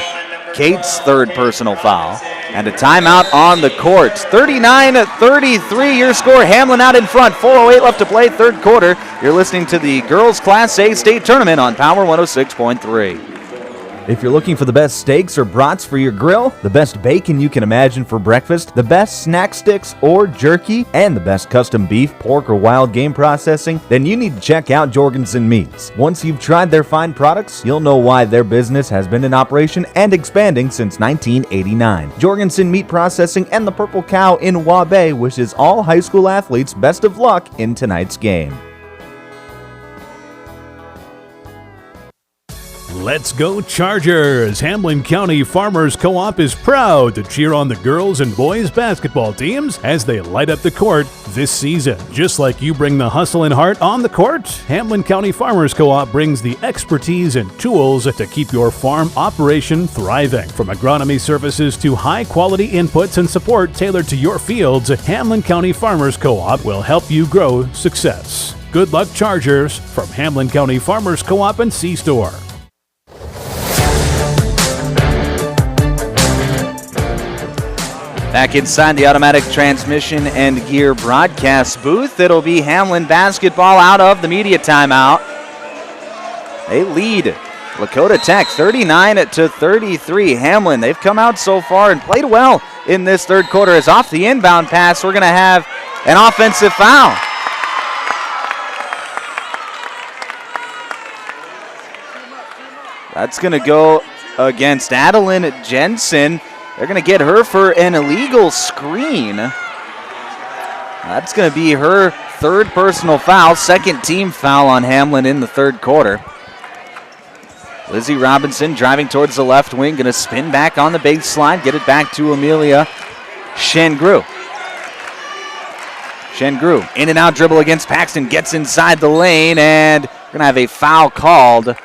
Kate's third personal foul. And a timeout on the court. 39-33 your score. Hamlin out in front. 4:08 left to play, third quarter. You're listening to the Girls Class A State Tournament on Power 106.3. If you're looking for the best steaks or brats for your grill, the best bacon you can imagine for breakfast, the best snack sticks or jerky, and the best custom beef, pork, or wild game processing, then you need to check out Jorgensen Meats. Once you've tried their fine products, you'll know why their business has been in operation and expanding since 1989. Jorgensen Meat Processing and the Purple Cow in Waubay wishes all high school athletes best of luck in tonight's game. Let's go Chargers! Hamlin County Farmers Co-op is proud to cheer on the girls and boys basketball teams as they light up the court this season. Just like you bring the hustle and heart on the court, Hamlin County Farmers Co-op brings the expertise and tools to keep your farm operation thriving. From agronomy services to high-quality inputs and support tailored to your fields, Hamlin County Farmers Co-op will help you grow success. Good luck, Chargers, from Hamlin County Farmers Co-op and C-Store. Back inside the automatic transmission and gear broadcast booth, it'll be Hamlin basketball out of the media timeout. They lead Lakota Tech 39-33. Hamlin, they've come out so far and played well in this third quarter. As off the inbound pass, we're going to have an offensive foul. That's going to go against Adeline Jensen. They're going to get her for an illegal screen. That's going to be her third personal foul, second team foul on Hamlin in the third quarter. Lizzie Robinson driving towards the left wing, going to spin back on the baseline, get it back to Amelia Shangru. Shangru, in and out dribble against Paxton, gets inside the lane, and we're going to have a foul called.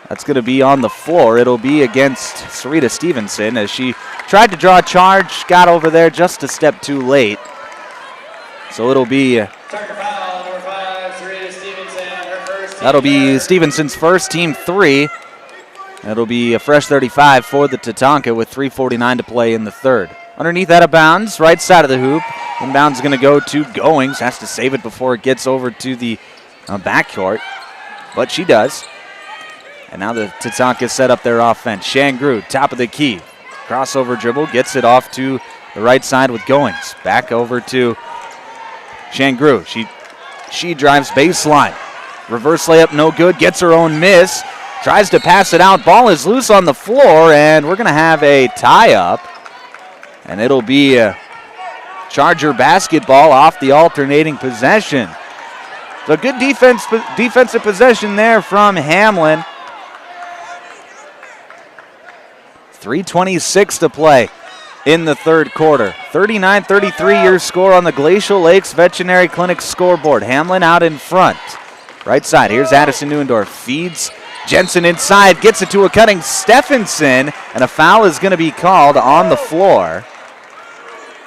That's going to be on the floor. It'll be against Sarita Stevenson as she tried to draw a charge, got over there just a step too late. So it'll be that'll be Stevenson's first, team 3. It'll be a fresh 35 for the Tatanka with 3:49 to play in the third. Underneath out of bounds, right side of the hoop. Inbounds is going to go to Goings. Has to save it before it gets over to the backcourt, but she does. And now the Tatanka set up their offense. Shangru, top of the key. Crossover dribble, gets it off to the right side with Goings. Back over to Shangru. She drives baseline. Reverse layup, no good. Gets her own miss. Tries to pass it out. Ball is loose on the floor, and we're going to have a tie-up. And it'll be a Charger basketball off the alternating possession. So good defensive possession there from Hamlin. 3:26 to play in the third quarter. 39-33 your score on the Glacial Lakes Veterinary Clinic scoreboard. Hamlin out in front. Right side, here's Addison Neuendorf. Feeds Jensen inside, gets it to a cutting Stephenson, and a foul is going to be called on the floor.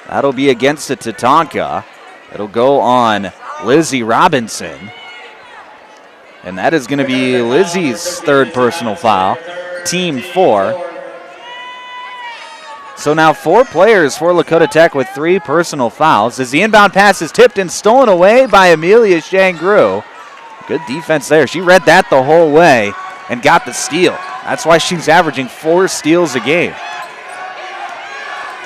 That'll be against the Tatanka. It'll go on Lizzie Robinson. And that is going to be Lizzie's third personal foul. Team 4. So now 4 players for Lakota Tech with 3 personal fouls as the inbound pass is tipped and stolen away by Amelia Shangru. Good defense there. She read that the whole way and got the steal. That's why she's averaging 4 steals a game.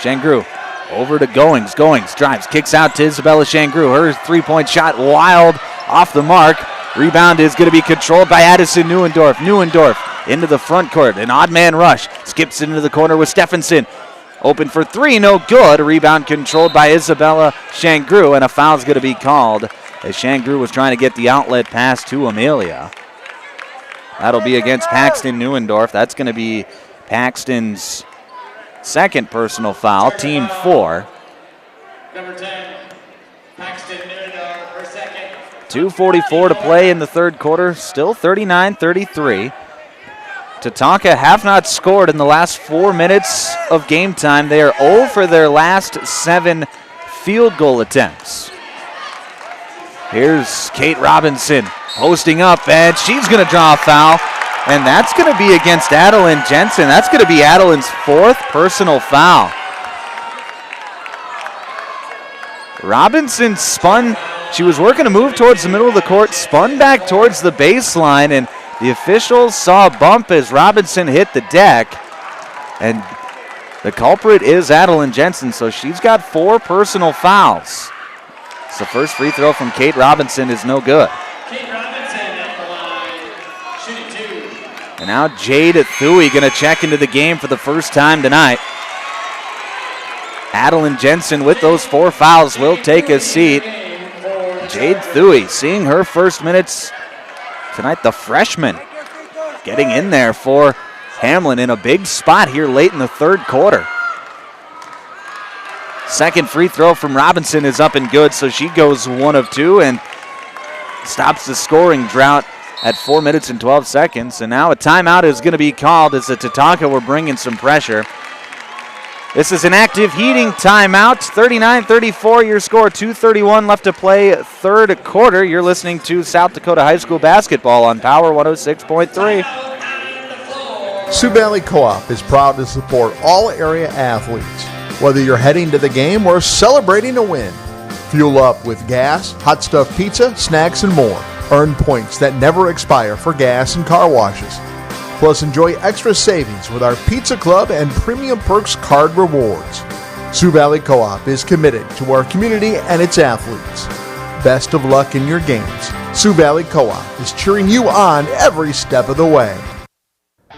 Shangru over to Goings. Goings drives, kicks out to Isabella Shangru. Her three-point shot wild off the mark. Rebound is going to be controlled by Addison Neuendorf. Neuendorf into the front court. An odd man rush. Skips into the corner with Stephenson. Open for 3, no good. Rebound controlled by Isabella Shangru, and a foul is going to be called as Shangru was trying to get the outlet pass to Amelia. That'll be against Paxton Neuendorf. That's going to be Paxton's second personal foul, team 4. Number 10, Paxton Neuendorf, her second. 2:44 to play in the third quarter, still 39-33. Tatanka have not scored in the last 4 minutes of game time. They are 0 for their last 7 field goal attempts. Here's Kate Robinson posting up, and she's going to draw a foul, and that's going to be against Adeline Jensen. That's going to be Adeline's 4th personal foul. Robinson spun. She was working to move towards the middle of the court, spun back towards the baseline, and the officials saw a bump as Robinson hit the deck, and the culprit is Adeline Jensen, so she's got 4 personal fouls. So first free throw from Kate Robinson is no good. Kate Robinson at the line, shooting 2. And now Jade Thuy going to check into the game for the first time tonight. Adeline Jensen with those 4 fouls will take a seat. Jade Thuy seeing her first minutes tonight, the freshman getting in there for Hamlin in a big spot here late in the third quarter. Second free throw from Robinson is up and good, so she goes 1 of 2 and stops the scoring drought at 4 minutes and 12 seconds. And now a timeout is going to be called as the Tatanka were bringing some pressure. This is an active heating timeout. 39-34 your score, 2:31 left to play third quarter. You're listening to South Dakota High School basketball on Power 106.3. Sioux Valley Co-op is proud to support all area athletes. Whether you're heading to the game or celebrating a win, fuel up with gas, hot stuff pizza, snacks, and more. Earn points that never expire for gas and car washes. Plus, enjoy extra savings with our Pizza Club and Premium Perks card rewards. Sioux Valley Co-op is committed to our community and its athletes. Best of luck in your games. Sioux Valley Co-op is cheering you on every step of the way.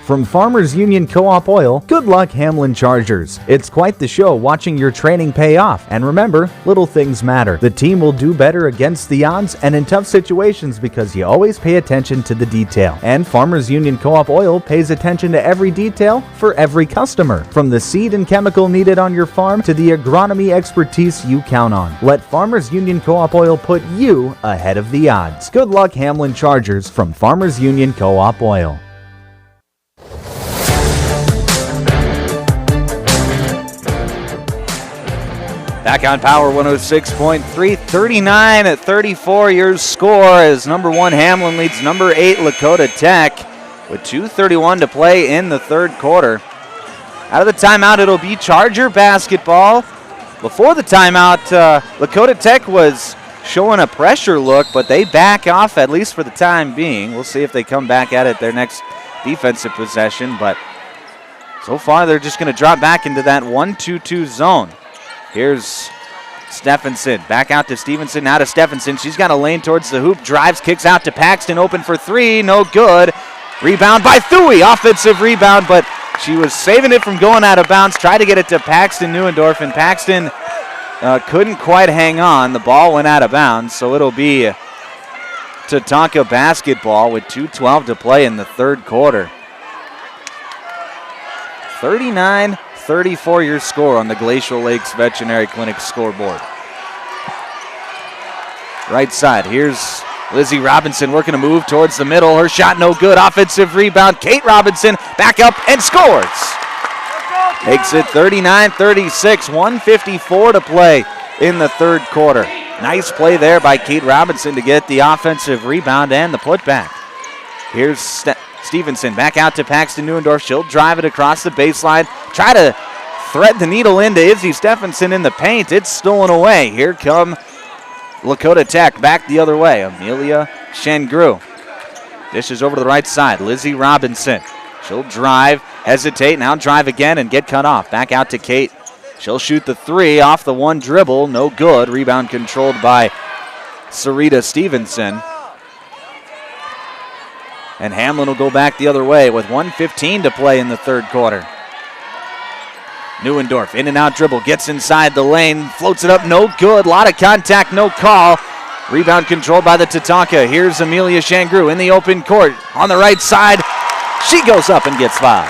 From Farmers Union Co-op Oil, good luck Hamlin Chargers. It's quite the show watching your training pay off. And remember, little things matter. The team will do better against the odds and in tough situations because you always pay attention to the detail. And Farmers Union Co-op Oil pays attention to every detail for every customer. From the seed and chemical needed on your farm to the agronomy expertise you count on. Let Farmers Union Co-op Oil put you ahead of the odds. Good luck Hamlin Chargers from Farmers Union Co-op Oil. Back on Power 106.3, 39-34 your score as number 1 Hamlin leads number 8 Lakota Tech with 2:31 to play in the third quarter. Out of the timeout, it'll be Charger basketball. Before the timeout, Lakota Tech was showing a pressure look, but they back off at least for the time being. We'll see if they come back at it their next defensive possession, but so far they're just going to drop back into that 1-2-2 zone. Here's Stephenson, back out to Stevenson, now to Stephenson. She's got a lane towards the hoop, drives, kicks out to Paxton, open for 3, no good. Rebound by Thuy, offensive rebound, but she was saving it from going out of bounds, tried to get it to Paxton Neuendorf, and Paxton couldn't quite hang on. The ball went out of bounds, so it'll be Tatanka basketball with 2:12 to play in the third quarter. 39-34 your score on the Glacial Lakes Veterinary Clinic scoreboard. Right side, here's Lizzie Robinson working a move towards the middle. Her shot no good, offensive rebound. Kate Robinson back up and scores. Makes it 39-36, 1:54 to play in the third quarter. Nice play there by Kate Robinson to get the offensive rebound and the putback. Here's Stevenson back out to Paxton Neuendorf. She'll drive it across the baseline. Try to thread the needle into Izzy Stephenson in the paint. It's stolen away. Here come Lakota Tech back the other way. Amelia Shengru dishes over to the right side. Lizzie Robinson. She'll drive, hesitate, now drive again and get cut off. Back out to Kate. She'll shoot the 3 off the one dribble. No good. Rebound controlled by Sarita Stevenson. And Hamlin will go back the other way with 1:15 to play in the third quarter. Neuendorf, in and out dribble, gets inside the lane, floats it up, no good. Lot of contact, no call. Rebound controlled by the Tatanka. Here's Amelia Shangru in the open court. On the right side, she goes up and gets fouled.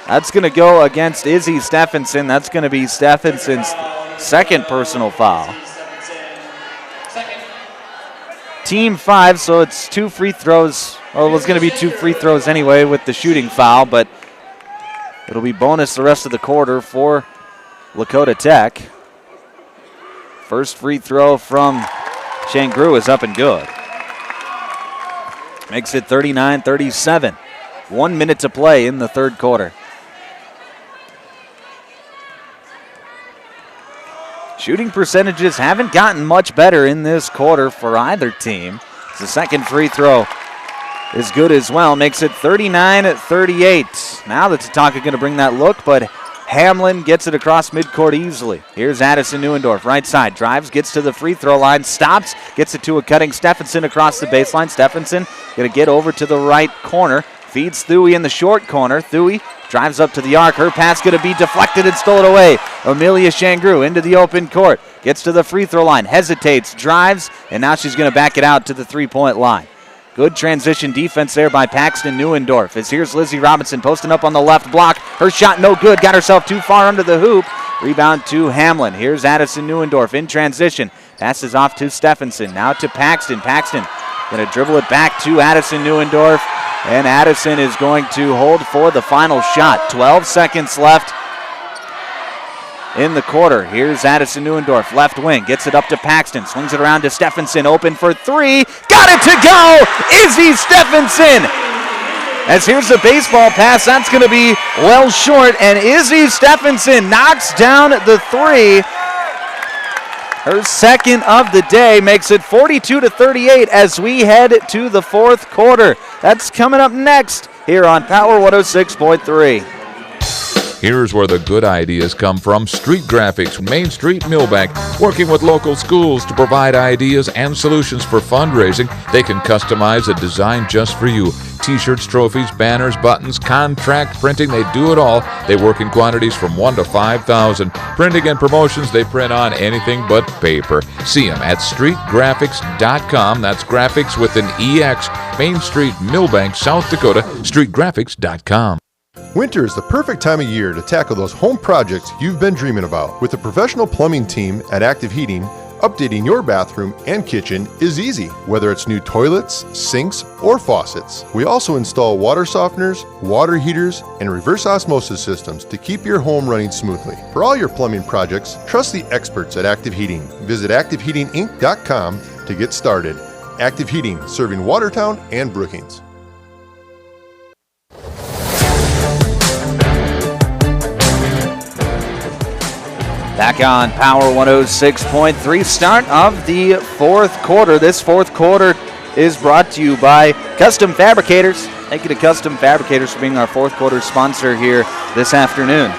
That's going to go against Izzy Stephenson. That's going to be Stephenson's second personal foul. Team 5, so it's 2 free throws. Well, it's going to be 2 free throws anyway with the shooting foul, but it'll be bonus the rest of the quarter for Lakota Tech. First free throw from Shangru is up and good. Makes it 39-37. 1 minute to play in the third quarter. Shooting percentages haven't gotten much better in this quarter for either team. The second free throw is good as well. Makes it 39-38. Now the Tatanka going to bring that look, but Hamlin gets it across midcourt easily. Here's Addison Neuendorf, right side. Drives, gets to the free throw line, stops, gets it to a cutting Stephenson across the baseline. Stephenson going to get over to the right corner. feeds Thuy in the short corner. Thuy drives up to the arc. Her pass going to be deflected and stolen away. Amelia Shangru into the open court. Gets to the free throw line. Hesitates, drives, and now she's going to back it out to the three-point line. Good transition defense there by Paxton Neuendorf. As here's Lizzie Robinson posting up on the left block. Her shot no good. Got herself too far under the hoop. Rebound to Hamlin. Here's Addison Neuendorf in transition. Passes off to Stephenson. Now to Paxton. Paxton going to dribble it back to Addison Neuendorf. And Addison is going to hold for the final shot. 12 seconds left in the quarter. Here's Addison Neuendorf, left wing. Gets it up to Paxton. Swings it around to Stephenson. Open for three. Got it to go! Izzy Stephenson! As here's the baseball pass. That's going to be well short. And Izzy Stephenson knocks down the three. Her second of the day, makes it 42-38 as we head to the fourth quarter. That's coming up next here on Power 106.3. Here's where the good ideas come from. Street Graphics, Main Street, Millbank, working with local schools to provide ideas and solutions for fundraising. They can customize a design just for you. T-shirts, trophies, banners, buttons, contract printing, they do it all. They work in quantities from 1 to 5,000. Printing and promotions, they print on anything but paper. See them at streetgraphics.com. That's graphics with an EX. Main Street, Millbank, South Dakota, streetgraphics.com. Winter is the perfect time of year to tackle those home projects you've been dreaming about. With a professional plumbing team at Active Heating, updating your bathroom and kitchen is easy, whether it's new toilets, sinks, or faucets. We also install water softeners, water heaters, and reverse osmosis systems to keep your home running smoothly. For all your plumbing projects, trust the experts at Active Heating. Visit ActiveHeatingInc.com to get started. Active Heating, serving Watertown and Brookings. Back on Power 106.3, start of the fourth quarter. This fourth quarter is brought to you by Custom Fabricators. Thank you to Custom Fabricators for being our fourth quarter sponsor here this afternoon.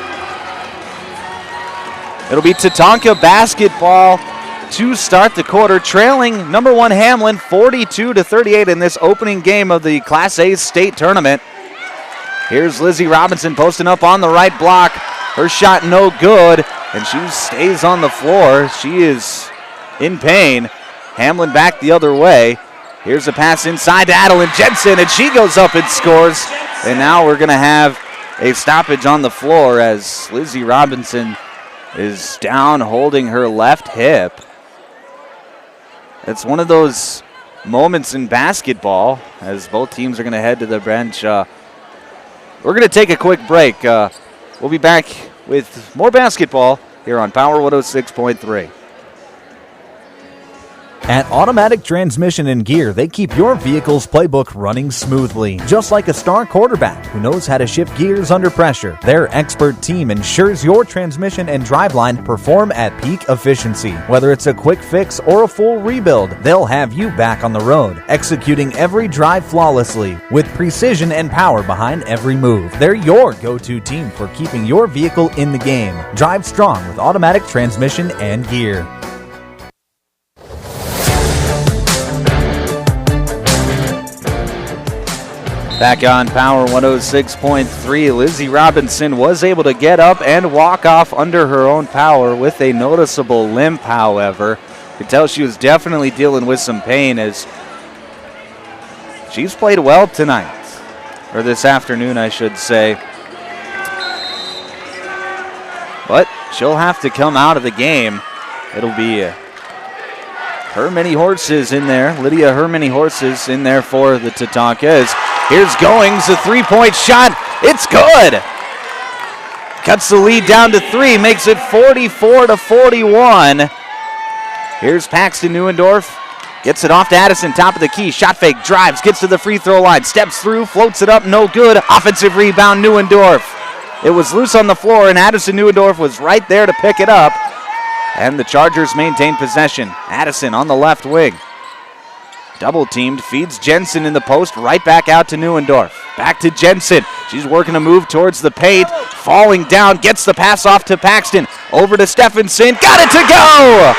It'll be Tatanka basketball to start the quarter, trailing number 1 Hamlin 42-38 in this opening game of the Class A state tournament. Here's Lizzie Robinson posting up on the right block. Her shot no good, and she stays on the floor. She is in pain. Hamlin back the other way. Here's a pass inside to Adeline Jensen, and she goes up and scores. And now we're going to have a stoppage on the floor as Lizzie Robinson is down holding her left hip. It's one of those moments in basketball as both teams are going to head to the bench. We're going to take a quick break. We'll be back with more basketball here on Power 106.3. At Automatic Transmission and Gear, they keep your vehicle's playbook running smoothly. Just like a star quarterback who knows how to shift gears under pressure, their expert team ensures your transmission and driveline perform at peak efficiency. Whether it's a quick fix or a full rebuild, they'll have you back on the road, executing every drive flawlessly with precision and power behind every move. They're your go-to team for keeping your vehicle in the game. Drive strong with Automatic Transmission and Gear. Back on Power 106.3, Lizzie Robinson was able to get up and walk off under her own power with a noticeable limp, however. You could tell she was definitely dealing with some pain as she's played well tonight, or this afternoon, I should say. But she'll have to come out of the game. It'll be Her Many Horses in there, Lydia Her Many Horses in there for the Tatankas. Here's Goings, a three-point shot. It's good. Cuts the lead down to 3, makes it 44-41. Here's Paxton Neuendorf. Gets it off to Addison, top of the key. Shot fake, drives, gets to the free throw line. Steps through, floats it up, no good. Offensive rebound, Neuendorf. It was loose on the floor, and Addison Neuendorf was right there to pick it up. And the Chargers maintain possession. Addison on the left wing. Double teamed, feeds Jensen in the post, right back out to Neuendorf. Back to Jensen. She's working a move towards the paint, falling down, gets the pass off to Paxton. Over to Stephenson, got it to go!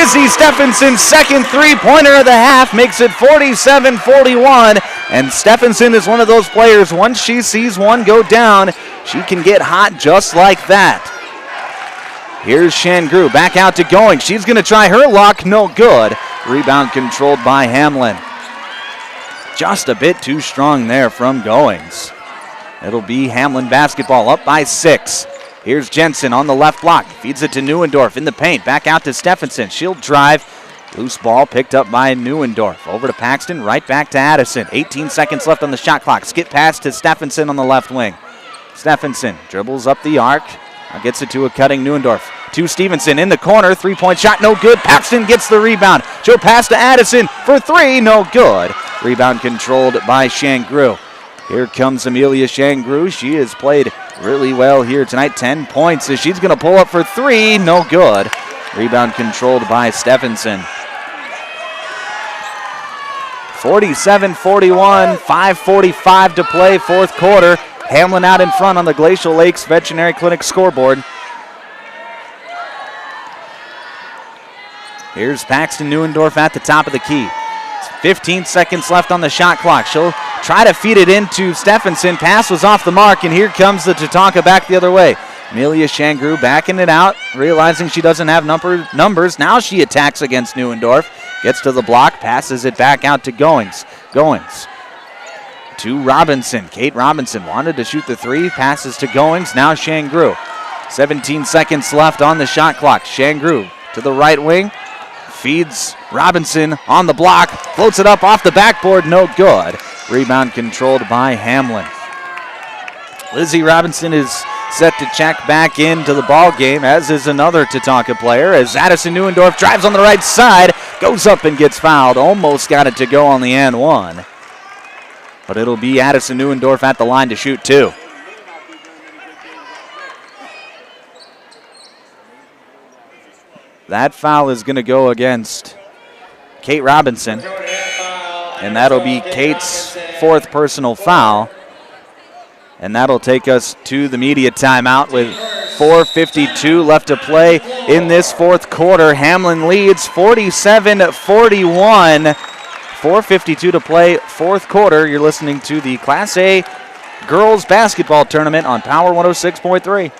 Izzy Stephenson's second three-pointer of the half makes it 47-41 And Stephenson is one of those players, once she sees one go down, she can get hot just like that. Here's Shangru, back out to Going. She's going to try her luck, no good. Rebound controlled by Hamlin. Just a bit too strong there from Goings. It'll be Hamlin basketball up by 6. Here's Jensen on the left block. Feeds it to Neuendorf in the paint. Back out to Stephenson. She'll drive. Loose ball picked up by Neuendorf. Over to Paxton. Right back to Addison. 18 seconds left on the shot clock. Skip pass to Stephenson on the left wing. Stephenson dribbles up the arc. Now gets it to a cutting Neuendorf. To Stevenson in the corner. 3-point shot. No good. Paxton gets the rebound. She'll pass to Addison for 3. No good. Rebound controlled by Shangru. Here comes Amelia Shangru. She has played really well here tonight. 10 points as she's going to pull up for 3. No good. Rebound controlled by Stephenson. 47-41, 5:45 to play, fourth quarter. Hamlin out in front on the Glacial Lakes Veterinary Clinic scoreboard. Here's Paxton Neuendorf at the top of the key. 15 seconds left on the shot clock. She'll try to feed it into Stephenson. Pass was off the mark, and here comes the Tatanka back the other way. Amelia Shangru backing it out, realizing she doesn't have numbers. Now she attacks against Neuendorf. Gets to the block, passes it back out to Goings. Goings to Robinson. Kate Robinson wanted to shoot the 3, passes to Goings. Now Shangru. 17 seconds left on the shot clock. Shangru to the right wing. Feeds Robinson on the block. Floats it up off the backboard. No good. Rebound controlled by Hamlin. Lizzie Robinson is set to check back into the ball game, as is another Tatanka player, as Addison Neuendorf drives on the right side, goes up and gets fouled. Almost got it to go on the and one. But it'll be Addison Neuendorf at the line to shoot 2. That foul is going to go against Kate Robinson, and that'll be Kate's 4th personal foul. And that'll take us to the media timeout with 4:52 left to play in this fourth quarter. Hamlin leads 47-41. 4:52 to play, fourth quarter. You're listening to the Class A Girls Basketball Tournament on Power 106.3.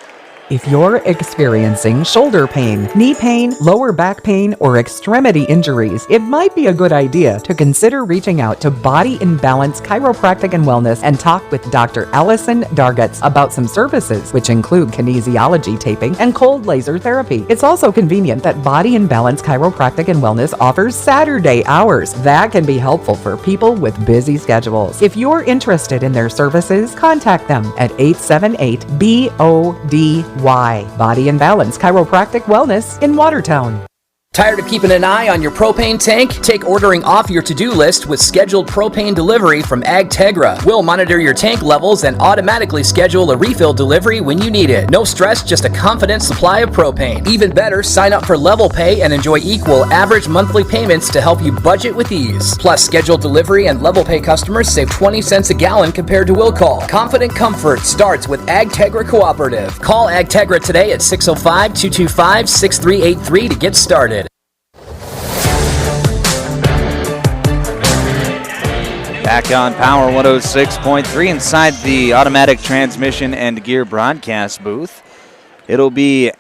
If you're experiencing shoulder pain, knee pain, lower back pain, or extremity injuries, it might be a good idea to consider reaching out to Body in Balance Chiropractic and Wellness and talk with Dr. Allison Dargetts about some services, which include kinesiology taping and cold laser therapy. It's also convenient that Body in Balance Chiropractic and Wellness offers Saturday hours. That can be helpful for people with busy schedules. If you're interested in their services, contact them at 878-BODY. Body and Balance Chiropractic Wellness in Watertown. Tired of keeping an eye on your propane tank? Take ordering off your to-do list with scheduled propane delivery from AgTegra. We'll monitor your tank levels and automatically schedule a refill delivery when you need it. No stress, just a confident supply of propane. Even better, sign up for Level Pay and enjoy equal average monthly payments to help you budget with ease. Plus, scheduled delivery and Level Pay customers save 20 cents a gallon compared to will call. Confident comfort starts with AgTegra Cooperative. Call AgTegra today at 605-225-6383 to get started. Back on Power 106.3 inside the automatic transmission and gear broadcast booth. It'll be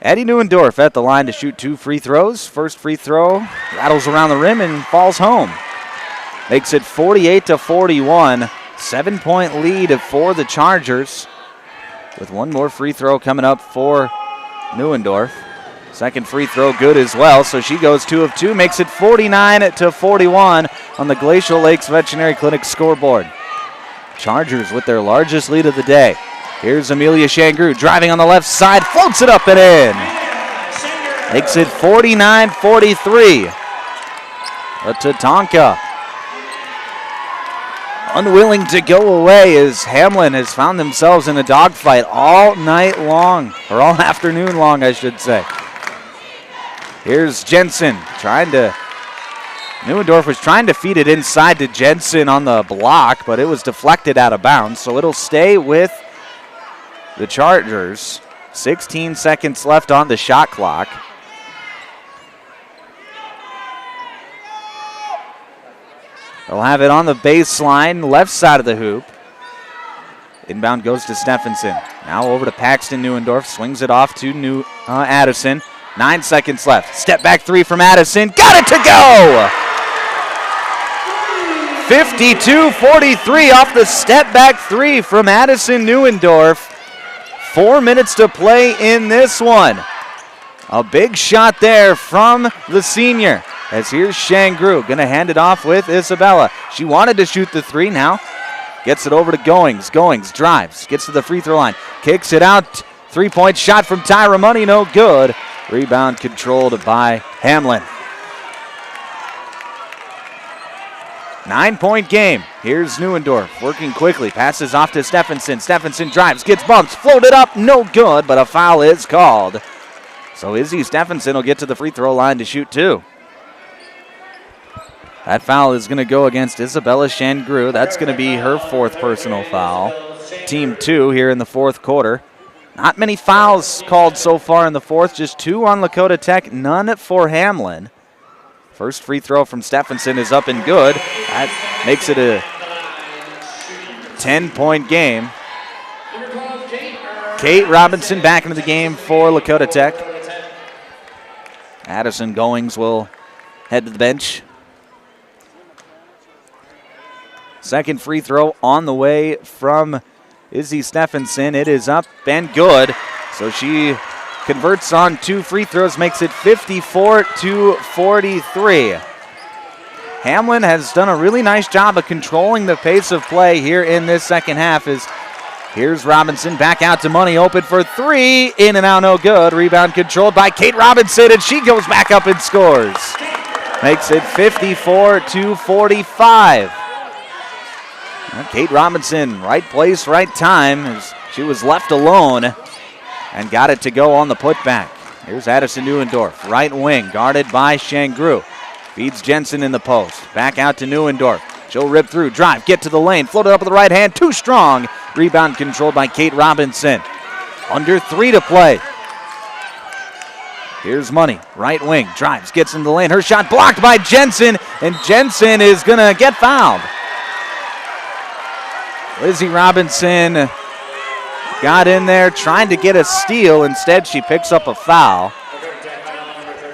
Addie Neuendorf at the line to shoot 2 free throws. First free throw rattles around the rim and falls home. Makes it 48-41. 7-point lead for the Chargers, with one more free throw coming up for Neuendorf. Second free throw good as well, so she goes 2 of 2, makes it 49-41 on the Glacial Lakes Veterinary Clinic scoreboard. Chargers with their largest lead of the day. Here's Amelia Shangru driving on the left side, floats it up and in. Makes it 49-43. But Tatanka unwilling to go away as Hamlin has found themselves in a dogfight all night long, or all afternoon long, I should say. Here's Jensen Neuendorf was trying to feed it inside to Jensen on the block, but it was deflected out of bounds, so it'll stay with the Chargers. 16 seconds left on the shot clock. They'll have it on the baseline, left side of the hoop. Inbound goes to Stephenson. Now over to Paxton Neuendorf. Swings it off to Addison. 9 seconds left. Step back three from Addison. Got it to go! 52-43 off the step back three from Addison Neuendorf. 4 minutes to play in this one. A big shot there from the senior. As here's Shangru. Going to hand it off with Isabella. She wanted to shoot the three now. Gets it over to Goings. Goings drives. Gets to the free throw line. Kicks it out. 3-point shot from Tyra Money. No good. Rebound controlled by Hamlin. 9-point game. Here's Neuendorf working quickly. Passes off to Stephenson. Stephenson drives. Gets bumped. Floated up. No good, but a foul is called. So Izzy Stephenson will get to the free throw line to shoot two. That foul is going to go against Isabella Shangru. That's going to be her fourth personal foul. Team 2 here in the fourth quarter. Not many fouls called so far in the fourth, just 2 on Lakota Tech, none for Hamlin. First free throw from Stephenson is up and good. That makes it a 10-point game. Kate Robinson back into the game for Lakota Tech. Addison Goings will head to the bench. Second free throw on the way from Izzy Stephenson. It is up and good. So she converts on 2 free throws, makes it 54-43. Hamlin has done a really nice job of controlling the pace of play here in this second half. Here's Robinson back out to Money, open for 3. In and out, no good. Rebound controlled by Kate Robinson, and she goes back up and scores. Makes it 54-45. Kate Robinson, right place, right time, as she was left alone and got it to go on the putback. Here's Addison Neuendorf, right wing, guarded by Shangru. Feeds Jensen in the post. Back out to Neuendorf. She'll rip through, drive, get to the lane, float it up with the right hand, too strong. Rebound controlled by Kate Robinson. Under 3 to play. Here's Money, right wing, drives, gets in the lane. Her shot blocked by Jensen, and Jensen is going to get fouled. Lizzie Robinson got in there trying to get a steal. Instead, she picks up a foul.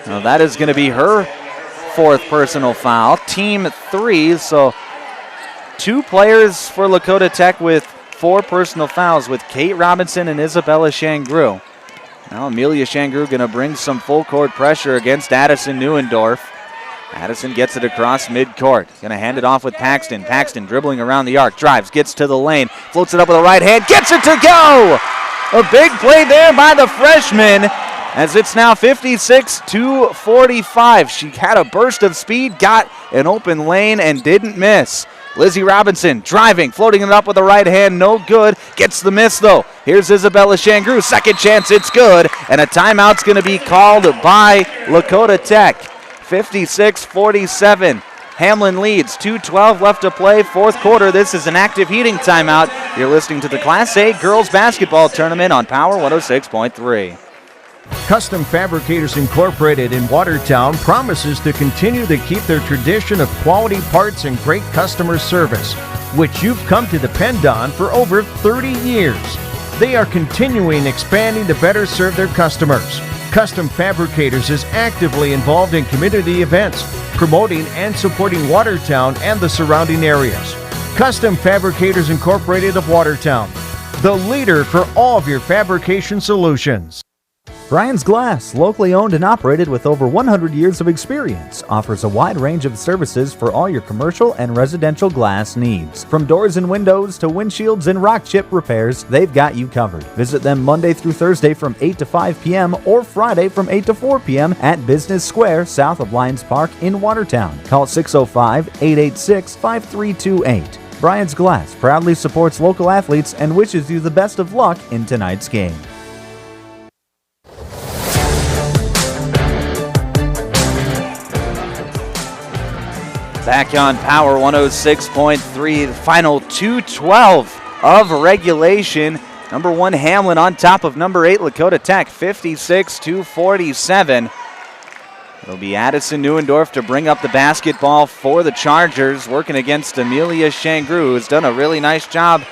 Now that is going to be her fourth personal foul. Team 3, so 2 players for Lakota Tech with 4 personal fouls with Kate Robinson and Isabella Shangru. Now Amelia Shangru going to bring some full court pressure against Addison Neuendorf. Addison gets it across midcourt. Going to hand it off with Paxton. Paxton dribbling around the arc. Drives, gets to the lane. Floats it up with the right hand. Gets it to go! A big play there by the freshman as it's now 56-45. She had a burst of speed, got an open lane, and didn't miss. Lizzie Robinson driving, floating it up with the right hand. No good. Gets the miss, though. Here's Isabella Shangru. Second chance, it's good. And a timeout's going to be called by Lakota Tech. 56-47. Hamlin leads. 2:12 left to play. Fourth quarter. This is an active heating timeout. You're listening to the Class A Girls Basketball Tournament on Power 106.3. Custom Fabricators Incorporated in Watertown promises to continue to keep their tradition of quality parts and great customer service, which you've come to depend on for over 30 years. They are continuing expanding to better serve their customers. Custom Fabricators is actively involved in community events, promoting and supporting Watertown and the surrounding areas. Custom Fabricators Incorporated of Watertown, the leader for all of your fabrication solutions. Brian's Glass, locally owned and operated with over 100 years of experience, offers a wide range of services for all your commercial and residential glass needs. From doors and windows to windshields and rock chip repairs, they've got you covered. Visit them Monday through Thursday from 8 to 5 p.m. or Friday from 8 to 4 p.m. at Business Square, south of Lions Park in Watertown. Call 605-886-5328. Brian's Glass proudly supports local athletes and wishes you the best of luck in tonight's game. Back on Power 106.3, the final 2:12 of regulation. Number 1 Hamlin on top of number 8 Lakota Tech, 56-47. It'll be Addison Neuendorf to bring up the basketball for the Chargers, working against Amelia Shangru, who's done a really nice job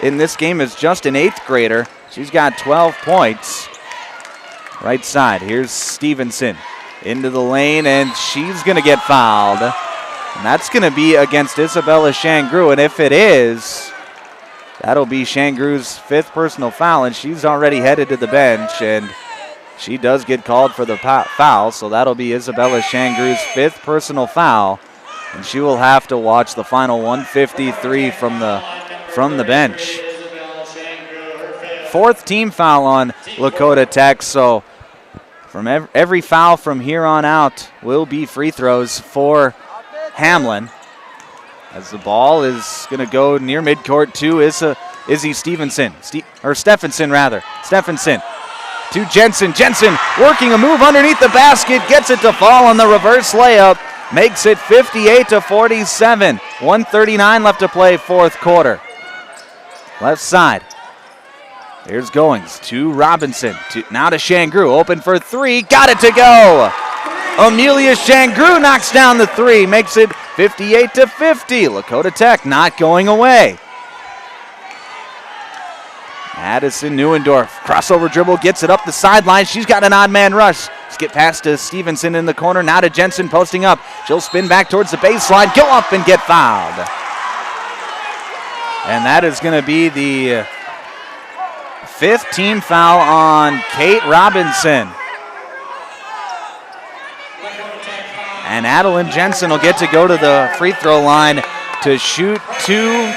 in this game as just an 8th grader. She's got 12 points. Right side, here's Stevenson into the lane, and she's going to get fouled. And that's going to be against Isabella Shangru, and if it is, that'll be Shangru's 5th personal foul, and she's already headed to the bench, and she does get called for the foul, so that'll be Isabella Shangru's 5th personal foul, and she will have to watch the final 153 from the bench. 4th team foul on Lakota Tech, so from every foul from here on out will be free throws for Hamlin. As the ball is going to go near midcourt to Izzy Stevenson, Stephenson rather. Stephenson to Jensen. Jensen working a move underneath the basket, gets it to fall on the reverse layup, makes it 58-47. 1:39 left to play, 4th quarter. Left side. Here's Goings to Robinson. Now to Shangru. Open for 3. Got it to go. Amelia Shangru knocks down the 3. Makes it 58-50. Lakota Tech not going away. Addison Neuendorf. Crossover dribble. Gets it up the sideline. She's got an odd man rush. Skip pass to Stevenson in the corner. Now to Jensen posting up. She'll spin back towards the baseline. Go up and get fouled. And that is going to be the 5th team foul on Kate Robinson. And Adeline Jensen will get to go to the free throw line to shoot 2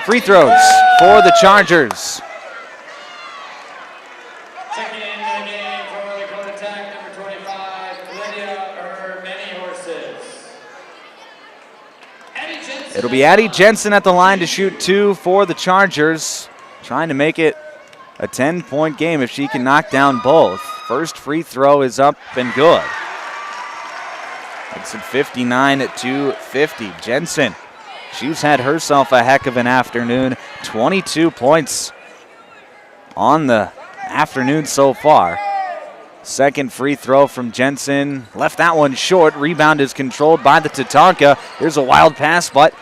free throws for the Chargers. Second in the game for Lakota Tech, number 25, Lydia It'll be Addie Jensen at the line to shoot 2 for the Chargers, trying to make it a 10-point game if she can knock down both. First free throw is up and good. It's at 59-50. Jensen, she's had herself a heck of an afternoon. 22 points on the afternoon so far. Second free throw from Jensen. Left that one short. Rebound is controlled by the Tatanka. Here's a wild pass, but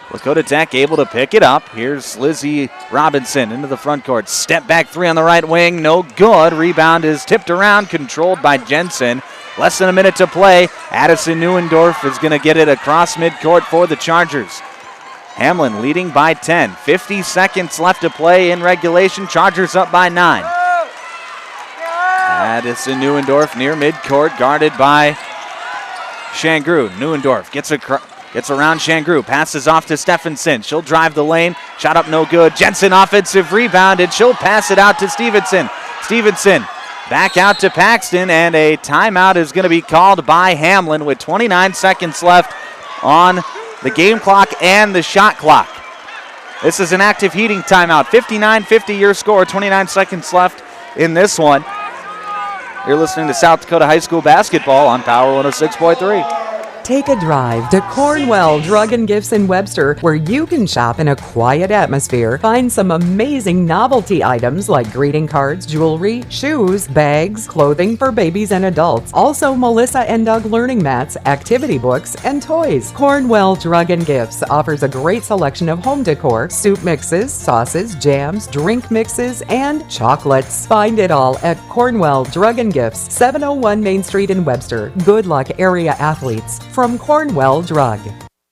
Lakota Tech able to pick it up. Here's Lizzie Robinson into the front court. Step back 3 on the right wing. No good. Rebound is tipped around, controlled by Jensen. Less than a minute to play. Addison Neuendorf is going to get it across midcourt for the Chargers. Hamlin leading by 10. 50 seconds left to play in regulation. Chargers up by 9. Addison Neuendorf near midcourt, guarded by Shangru. Neuendorf gets around Shangru, passes off to Stephenson. She'll drive the lane. Shot up no good. Jensen offensive rebound, and she'll pass it out to Stevenson. Stevenson back out to Paxton, and a timeout is going to be called by Hamlin with 29 seconds left on the game clock and the shot clock. This is an active heating timeout. 59-50 your score, 29 seconds left in this one. You're listening to South Dakota High School basketball on Power 106.3. Take a drive to Cornwell Drug and Gifts in Webster, where you can shop in a quiet atmosphere. Find some amazing novelty items like greeting cards, jewelry, shoes, bags, clothing for babies and adults. Also, Melissa and Doug learning mats, activity books, and toys. Cornwell Drug and Gifts offers a great selection of home decor, soup mixes, sauces, jams, drink mixes, and chocolates. Find it all at Cornwell Drug and Gifts, 701 Main Street in Webster. Good luck, area athletes. From Cornwell Drug.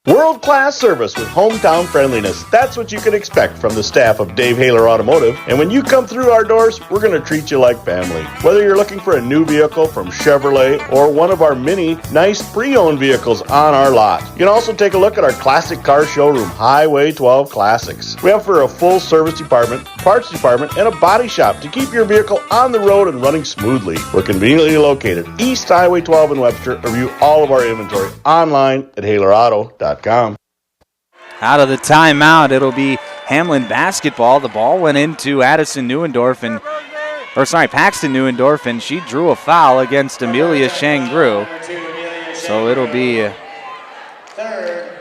World-class service with hometown friendliness. That's what you can expect from the staff of Dave Haler Automotive. And when you come through our doors, we're going to treat you like family. Whether you're looking for a new vehicle from Chevrolet or one of our many nice pre-owned vehicles on our lot. You can also take a look at our classic car showroom, Highway 12 Classics. We offer a full service department, parts department, and a body shop to keep your vehicle on the road and running smoothly. We're conveniently located East Highway 12 in Webster. Review all of our inventory online at HalerAuto.com. Out of the timeout, it'll be Hamlin basketball. The ball went into Paxton Neuendorf, and she drew a foul against Amelia Shangru. So it'll be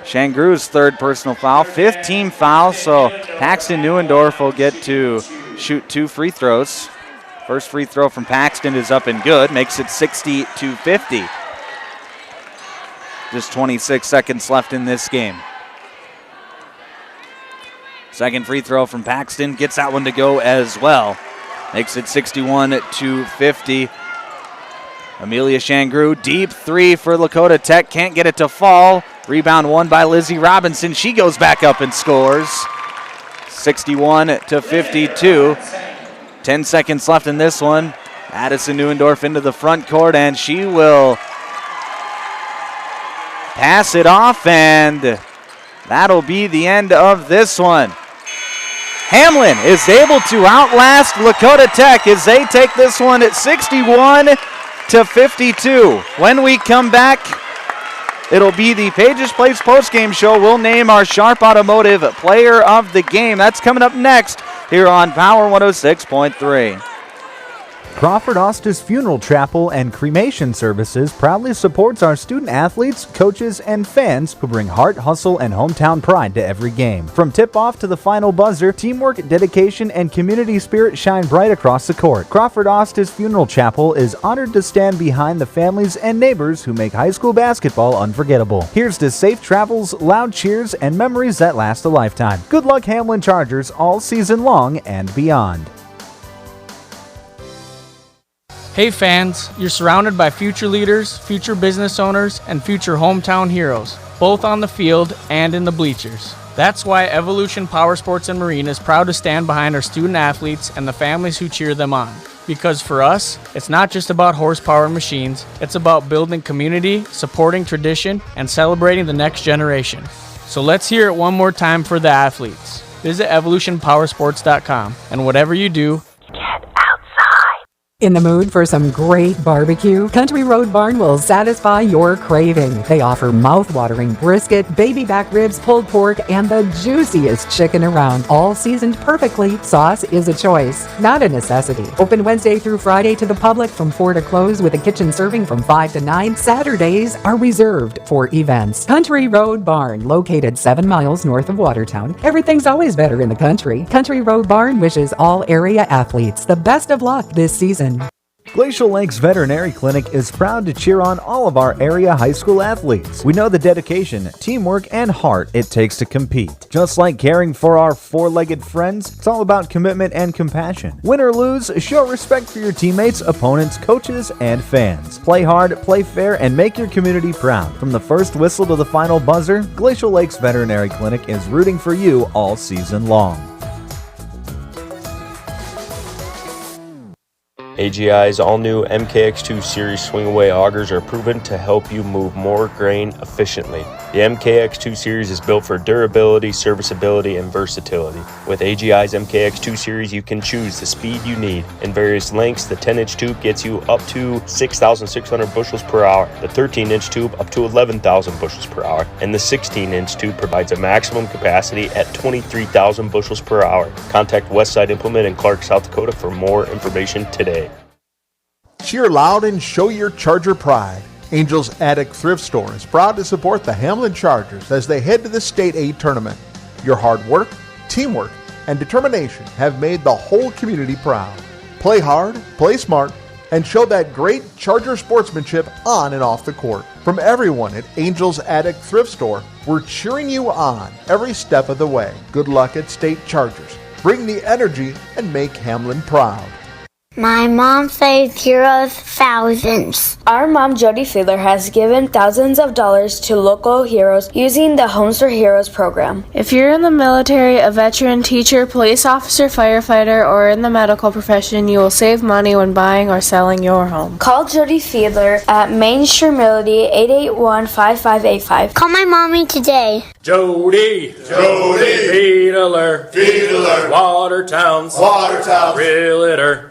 Shangru's 3rd personal foul, 5th team foul. So Paxton Neuendorf will get to shoot 2 free throws. First free throw from Paxton is up and good, makes it 60-50. Just 26 seconds left in this game. Second free throw from Paxton. Gets that one to go as well. Makes it 61-50. Amelia Shangru, deep three for Lakota Tech. Can't get it to fall. Rebound won by Lizzie Robinson. She goes back up and scores. 61-52. 10 seconds left in this one. Addison Neuendorf into the front court, and she will pass it off, and that'll be the end of this one. Hamlin is able to outlast Lakota Tech as they take this one at 61-52. When we come back, it'll be the Pages Place postgame show. We'll name our Sharp Automotive Player of the Game. That's coming up next here on Power 106.3. Crawford Ostis Funeral Chapel and Cremation Services proudly supports our student athletes, coaches, and fans who bring heart, hustle, and hometown pride to every game. From tip-off to the final buzzer, teamwork, dedication, and community spirit shine bright across the court. Crawford Ostis Funeral Chapel is honored to stand behind the families and neighbors who make high school basketball unforgettable. Here's to safe travels, loud cheers, and memories that last a lifetime. Good luck, Hamlin Chargers, all season long and beyond. Hey fans, you're surrounded by future leaders, future business owners, and future hometown heroes, both on the field and in the bleachers. That's why Evolution Power Sports and Marine is proud to stand behind our student athletes and the families who cheer them on. Because for us, it's not just about horsepower and machines, it's about building community, supporting tradition, and celebrating the next generation. So let's hear it one more time for the athletes. Visit evolutionpowersports.com, and whatever you do, In the mood for some great barbecue? Country Road Barn will satisfy your craving. They offer mouth-watering brisket, baby back ribs, pulled pork, and the juiciest chicken around. All seasoned perfectly. Sauce is a choice, not a necessity. Open Wednesday through Friday to the public from 4 to close with a kitchen serving from 5 to 9. Saturdays are reserved for events. Country Road Barn, located 7 miles north of Watertown. Everything's always better in the country. Country Road Barn wishes all area athletes the best of luck this season. Glacial Lakes Veterinary Clinic is proud to cheer on all of our area high school athletes. We know the dedication, teamwork, and heart it takes to compete. Just like caring for our four-legged friends, it's all about commitment and compassion. Win or lose, show respect for your teammates, opponents, coaches, and fans. Play hard, play fair, and make your community proud. From the first whistle to the final buzzer, Glacial Lakes Veterinary Clinic is rooting for you all season long. AGI's all-new MKX2 Series swing-away augers are proven to help you move more grain efficiently. The MKX2 Series is built for durability, serviceability, and versatility. With AGI's MKX2 Series, you can choose the speed you need. In various lengths, the 10-inch tube gets you up to 6,600 bushels per hour, the 13-inch tube up to 11,000 bushels per hour, and the 16-inch tube provides a maximum capacity at 23,000 bushels per hour. Contact Westside Implement in Clark, South Dakota for more information today. Cheer loud and show your Charger pride. Angels Attic Thrift Store is proud to support the Hamlin Chargers as they head to the State A tournament. Your hard work, teamwork, and determination have made the whole community proud. Play hard, play smart, and show that great Charger sportsmanship on and off the court. From everyone at Angels Attic Thrift Store, we're cheering you on every step of the way. Good luck at State Chargers. Bring the energy and make Hamlin proud. My mom saved heroes thousands. Our mom, Jody Fiedler, has given thousands of dollars to local heroes using the Homes for Heroes program. If you're in the military, a veteran, teacher, police officer, firefighter, or in the medical profession, you will save money when buying or selling your home. Call Jody Fiedler at Main Street Melody 881-5585. Call my mommy today. Jody, Fiedler, Watertown's, Realtor.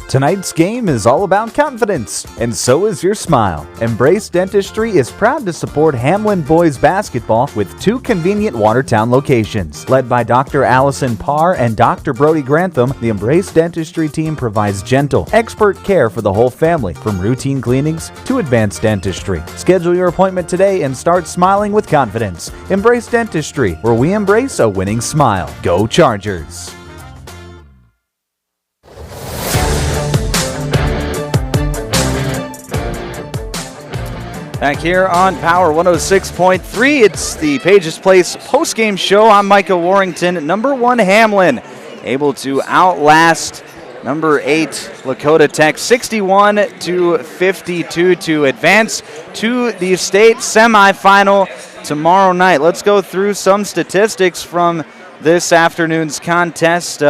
Tonight's game is all about confidence, and so is your smile. Embrace Dentistry is proud to support Hamlin boys basketball with 2 convenient Watertown locations. Led by Dr. Allison Parr and Dr. Brody Grantham, the Embrace Dentistry team provides gentle, expert care for the whole family, from routine cleanings to advanced dentistry. Schedule your appointment today and start smiling with confidence. Embrace Dentistry, where we embrace a winning smile. Go Chargers! Back here on Power 106.3, it's the Pages Place postgame show. I'm Micah Warrington. Number 1 Hamlin able to outlast number 8 Lakota Tech 61-52 to advance to the state semifinal tomorrow night. Let's go through some statistics from this afternoon's contest.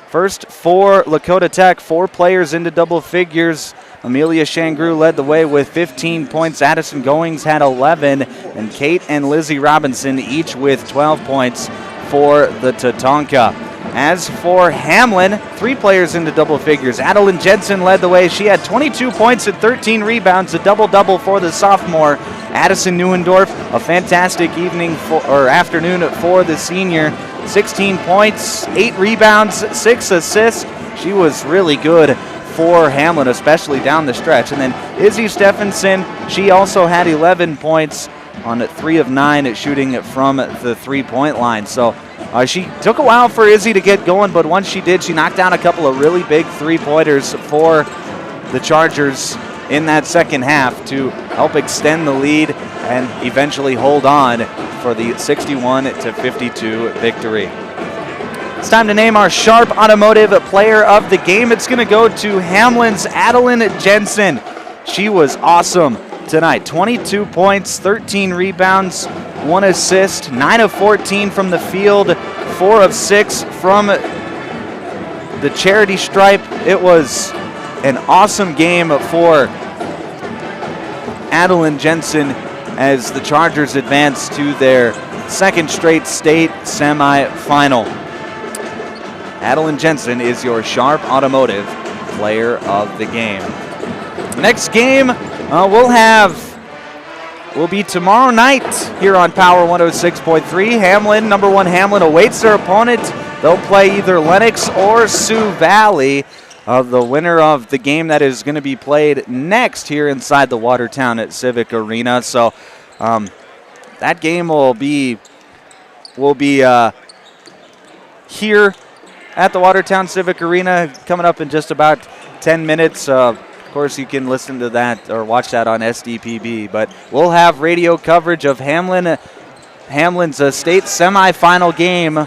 First for Lakota Tech, 4 players into double figures. Amelia Shangru led the way with 15 points. Addison Goings had 11, and Kate and Lizzie Robinson each with 12 points for the Tatanka. As for Hamlin, 3 players into double figures. Adeline Jensen led the way. She had 22 points and 13 rebounds, a double-double for the sophomore. Addison Neuendorf, a fantastic afternoon for the senior. 16 points, 8 rebounds, 6 assists. She was really good for Hamlin, especially down the stretch. And then Izzy Stephenson, she also had 11 points on 3 of 9 shooting from the three-point line. So she took a while for Izzy to get going, but once she did, she knocked down a couple of really big three-pointers for the Chargers in that second half to help extend the lead and eventually hold on for the 61-52 victory. It's time to name our Sharp Automotive Player of the Game. It's going to go to Hamlin's Adeline Jensen. She was awesome tonight. 22 points, 13 rebounds, 1 assist, 9 of 14 from the field, 4 of 6 from the charity stripe. It was an awesome game for Adeline Jensen as the Chargers advance to their second straight state semifinal. Adeline Jensen is your Sharp Automotive Player of the Game. Next game will be tomorrow night here on Power 106.3. Number 1 Hamlin awaits their opponent. They'll play either Lennox or Sioux Valley. The winner of the game that is going to be played next here inside the Watertown at Civic Arena. So that game will be here at the Watertown Civic Arena coming up in just about 10 minutes. Of course, you can listen to that or watch that on SDPB. But we'll have radio coverage of Hamlin's state semifinal game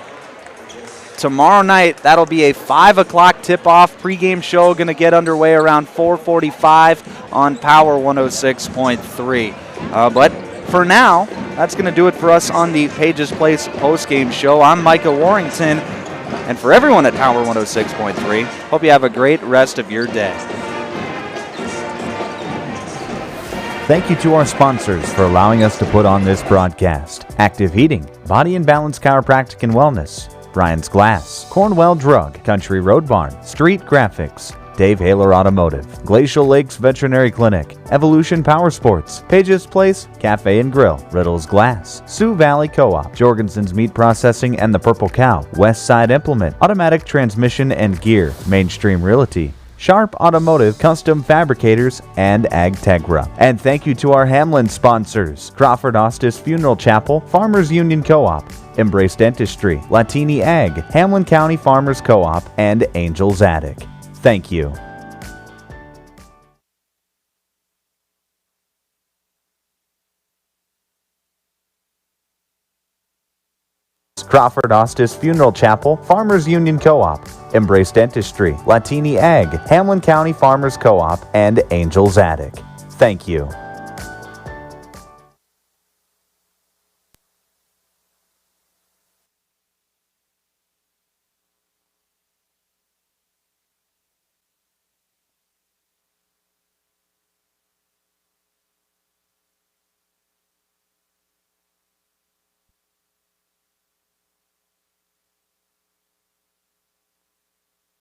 tomorrow night. That'll be a 5 o'clock tip-off. Pregame show going to get underway around 4:45 on Power 106.3. But for now, that's going to do it for us on the Pages Place postgame show. I'm Micah Warrington. And for everyone at Power 106.3, hope you have a great rest of your day. Thank you to our sponsors for allowing us to put on this broadcast. Active Heating, Body and Balance Chiropractic and Wellness, Brian's Glass, Cornwell Drug, Country Road Barn, Street Graphics, Dave Haler Automotive, Glacial Lakes Veterinary Clinic, Evolution Power Sports, Pages Place, Cafe and Grill, Riddles Glass, Sioux Valley Co-op, Jorgensen's Meat Processing and the Purple Cow, West Side Implement, Automatic Transmission and Gear, Mainstream Realty, Sharp Automotive Custom Fabricators, and AgTegra. And thank you to our Hamlin sponsors, Crawford Ostis Funeral Chapel, Farmers Union Co-op, Embrace Dentistry, Latini Ag, Hamlin County Farmers Co-op, and Angel's Attic. Thank you. Crawford Ostis Funeral Chapel, Farmers Union Co-op, Embrace Dentistry, Latini Ag, Hamlin County Farmers Co-op, and Angel's Attic. Thank you.